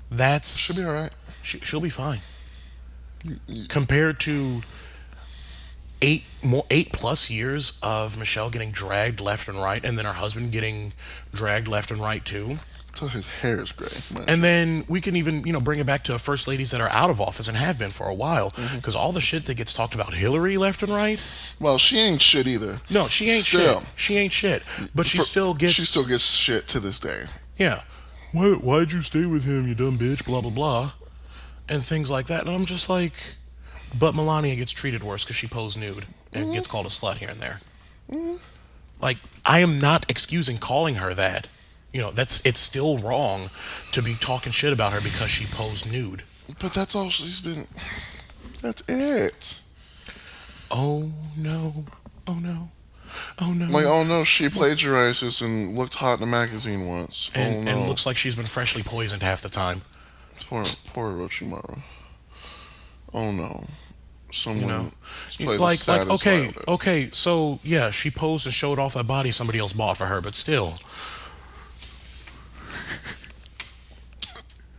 that's... She'll be alright. She'll be fine. Compared to 8+ years of Michelle getting dragged left and right, and then her husband getting dragged left and right too. So his hair is gray. And then we can even, bring it back to first ladies that are out of office and have been for a while, because all the shit that gets talked about Hillary left and right. Well, she ain't shit either. No, she ain't shit. She ain't shit. But she still gets shit to this day. Yeah. Why'd you stay with him, you dumb bitch? Blah blah blah, and things like that. And I'm just like, but Melania gets treated worse because she posed nude and gets called a slut here and there. Like, I am not excusing calling her that. It's still wrong to be talking shit about her because she posed nude. But that's all she's been. That's it. Oh no. Oh no. Oh no. Like, oh no, she plagiarizes and looked hot in a magazine once. And looks like she's been freshly poisoned half the time. Poor Orochimaru. Oh no. Someone okay, so yeah, she posed and showed off that body somebody else bought for her, but still.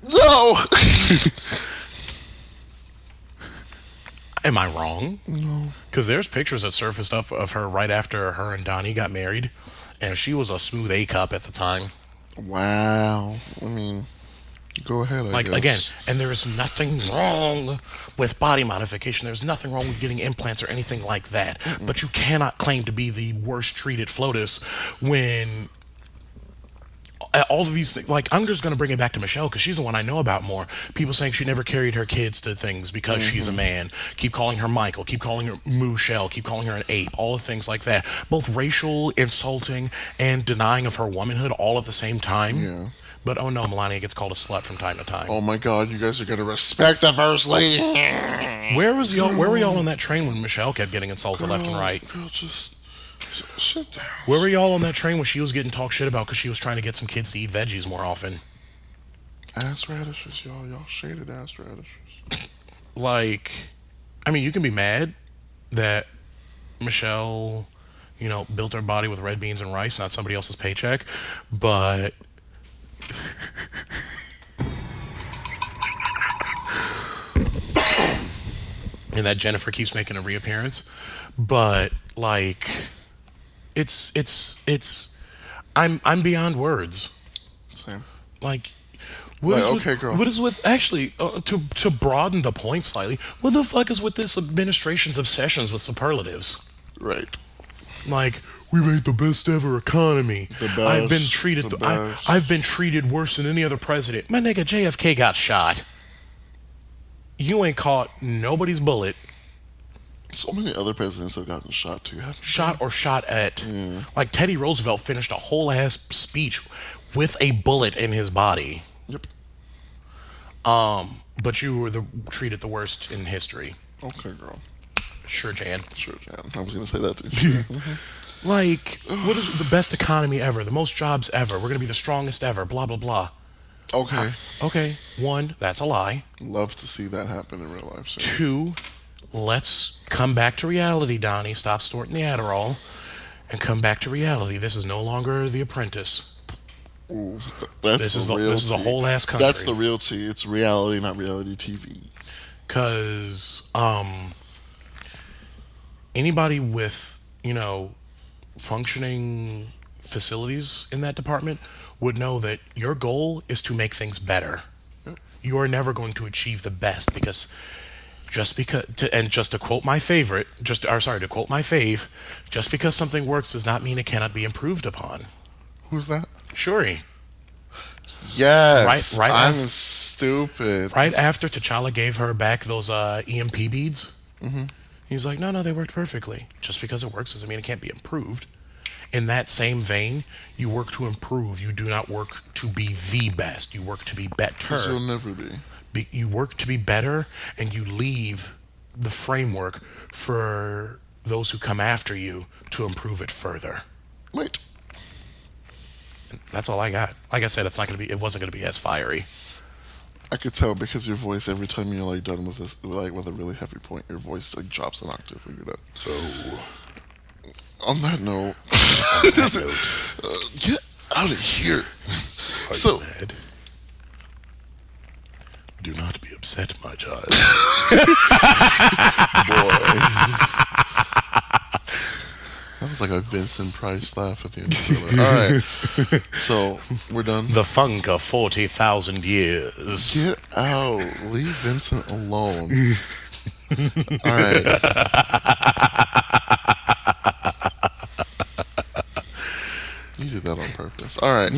No! Am I wrong? No. Because there's pictures that surfaced up of her right after her and Donnie got married, and she was a smooth A cup at the time. Wow. I mean, go ahead, I guess. Again, and there's nothing wrong with body modification. There's nothing wrong with getting implants or anything like that. But you cannot claim to be the worst treated FLOTUS when all of these things, like, I'm just going to bring it back to Michelle because she's the one I know about more. People saying she never carried her kids to things because she's a man. Keep calling her Michael. Keep calling her Michelle. Keep calling her an ape. All the things like that. Both racial, insulting, and denying of her womanhood all at the same time. Yeah. But oh no, Melania gets called a slut from time to time. Oh my god, you guys are going to respect the first lady. Where were y'all on that train when Michelle kept getting insulted left and right? Girl, just shut down. Where were y'all on that train when she was getting talked shit about because she was trying to get some kids to eat veggies more often? Ass radishes, y'all. Y'all shaded ass radishes. Like, I mean, you can be mad that Michelle, built her body with red beans and rice, not somebody else's paycheck, but and that Jennifer keeps making a reappearance, but like, I'm beyond words. Same. Like, girl. What is with actually to broaden the point slightly? What the fuck is with this administration's obsessions with superlatives? Right. Like, we made the best ever economy. The best. I've been treated worse than any other president. My nigga JFK got shot. You ain't caught nobody's bullet. So many other presidents have gotten shot too. Shot or shot at. Like, Teddy Roosevelt finished a whole ass speech with a bullet in his body. Yep. But you were treated the worst in history. Okay, girl. Sure, Jan. I was gonna say that too. Like, what is the best economy ever? The most jobs ever. We're gonna be the strongest ever. Blah blah blah. Okay. Okay. 1, that's a lie. Love to see that happen in real life. So. 2, let's come back to reality, Donnie. Stop snorting the Adderall and come back to reality. This is no longer The Apprentice. Ooh, this is a whole ass country. That's the real tea. It's reality, not reality TV. Because anybody with, functioning facilities in that department would know that your goal is to make things better. Yep. You are never going to achieve the best because to quote my fave, just because something works does not mean it cannot be improved upon. Who's that? Shuri. Yes. I'm stupid. Right after T'Challa gave her back those EMP beads, he's like, no, they worked perfectly. Just because it works doesn't mean it can't be improved. In that same vein, you work to improve. You do not work to be the best. You work to be better. Because you'll never be. You work to be better, and you leave the framework for those who come after you to improve it further. Wait. That's all I got. Like I said, it wasn't gonna be as fiery. I could tell because your voice, every time you're like done with this, like with a really heavy point, your voice like drops an octave. Figured out. So, On that note, get out of here. are So- you mad? Do not be upset, my child. Boy. That was like a Vincent Price laugh at the end of the trailer. All right. So, we're done. The funk of 40,000 years. Get out. Leave Vincent alone. All right. You did that on purpose. All right.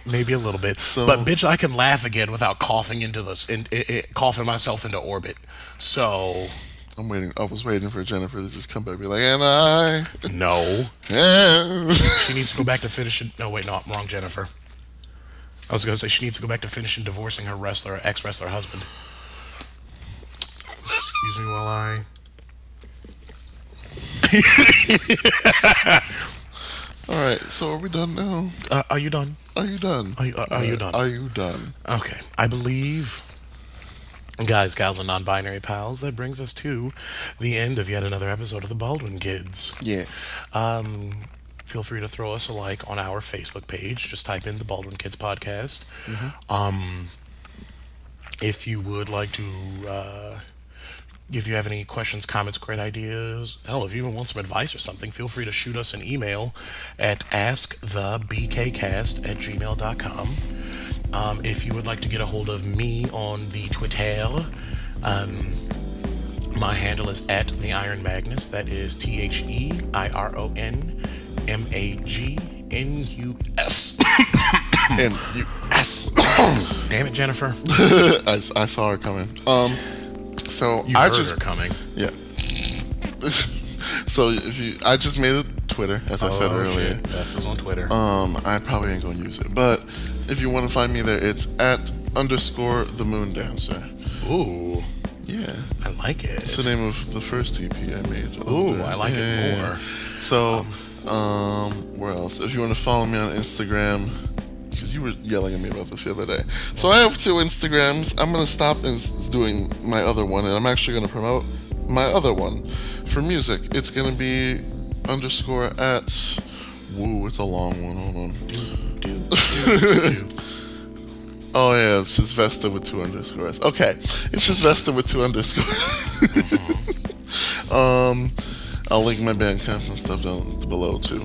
Maybe a little bit. But bitch, I can laugh again without coughing coughing myself into orbit. So I'm waiting. I was waiting for Jennifer to just come back and be like, and I. no. Yeah. She needs to go back to finishing. No, wait, no, I'm wrong, Jennifer. I was gonna say she needs to go back to finishing divorcing her ex-wrestler husband. Excuse me while I. All right. So are we done now? Are you done? Are you done? Are you done? Are you done? Okay, I believe, guys, gals, and non-binary pals, that brings us to the end of yet another episode of the Baldwin Kids. Yeah. Feel free to throw us a like on our Facebook page. Just type in the Baldwin Kids Podcast. If you would like to, if you have any questions, comments, great ideas, hell, if you even want some advice or something, feel free to shoot us an email at askthebkcast@gmail.com. If you would like to get a hold of me on the Twitter, my handle is at the Iron Magnus. That is THEIRONMAGNUS. N-U-S. Damn it, Jennifer. I saw her coming. So You heard her coming. Yeah. So I just made a Twitter, as I said earlier. Shit. Vesta's on Twitter. I probably ain't gonna use it, but if you want to find me there, it's @_the_moon_dancer. Ooh, Yeah, I like it. it's the name of the first EP I made. Ooh, I like it more. So, where else? If you want to follow me on Instagram, because you were yelling at me about this the other day. So I have 2 Instagrams. I'm gonna stop doing my other one, and I'm actually gonna promote my other one for music. It's gonna be _ Woo, it's a long one. Hold on. Oh yeah, it's just Vesta with 2 underscores. Okay, it's just Vesta with 2 underscores. I'll link my Bandcamp and stuff down below too.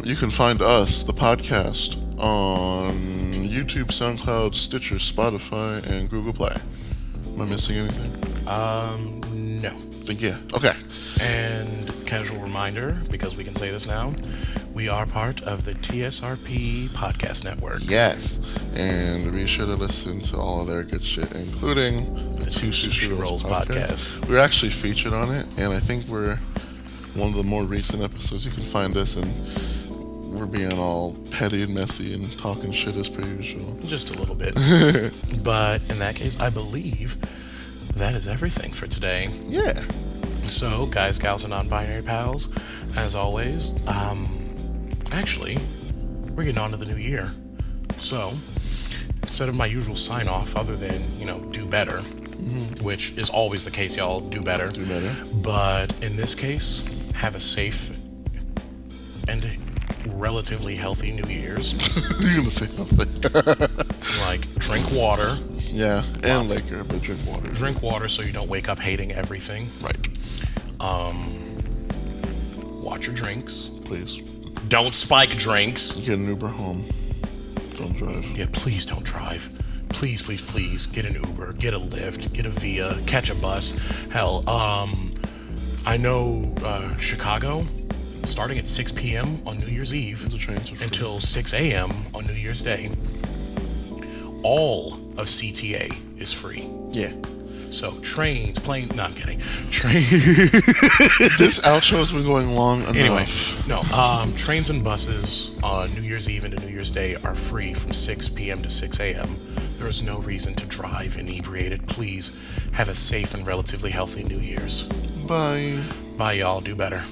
You can find us, the podcast, on YouTube, SoundCloud, Stitcher, Spotify, and Google Play. Am I missing anything? No. I think yeah. Okay. And casual reminder, because we can say this now, we are part of the TSRP podcast network. Yes, and be sure to listen to all of their good shit, including the Two Sushi Rolls podcast. We're actually featured on it, and I think we're one of the more recent episodes. You can find us, and we're being all petty and messy and talking shit as per usual. Just a little bit. But in that case, I believe that is everything for today. Yeah. So, guys, gals, and non-binary pals, as always, actually, we're getting on to the new year. So, instead of my usual sign-off, other than, do better, which is always the case, y'all, do better. Do better. But in this case, have a safe and relatively healthy New Year's. You're gonna say something. Like, drink water. Yeah, and liquor, but drink water. Drink water so you don't wake up hating everything. Right. Watch your drinks. Please. Don't spike drinks. Get an Uber home. Don't drive. Yeah, please don't drive. Please, please, please get an Uber, get a Lyft, get a Via, catch a bus. Hell, I know Chicago, starting at 6 p.m. on New Year's Eve The trains are free. until 6 a.m. on New Year's Day, all of CTA is free. Yeah. So planes, no, I'm kidding. This outro has been going long enough. Anyway, no, trains and buses on New Year's Eve into New Year's Day are free from 6 p.m. to 6 a.m. The There is no reason to drive inebriated. Please have a safe and relatively healthy New Year's. Bye. Bye, y'all. Do better.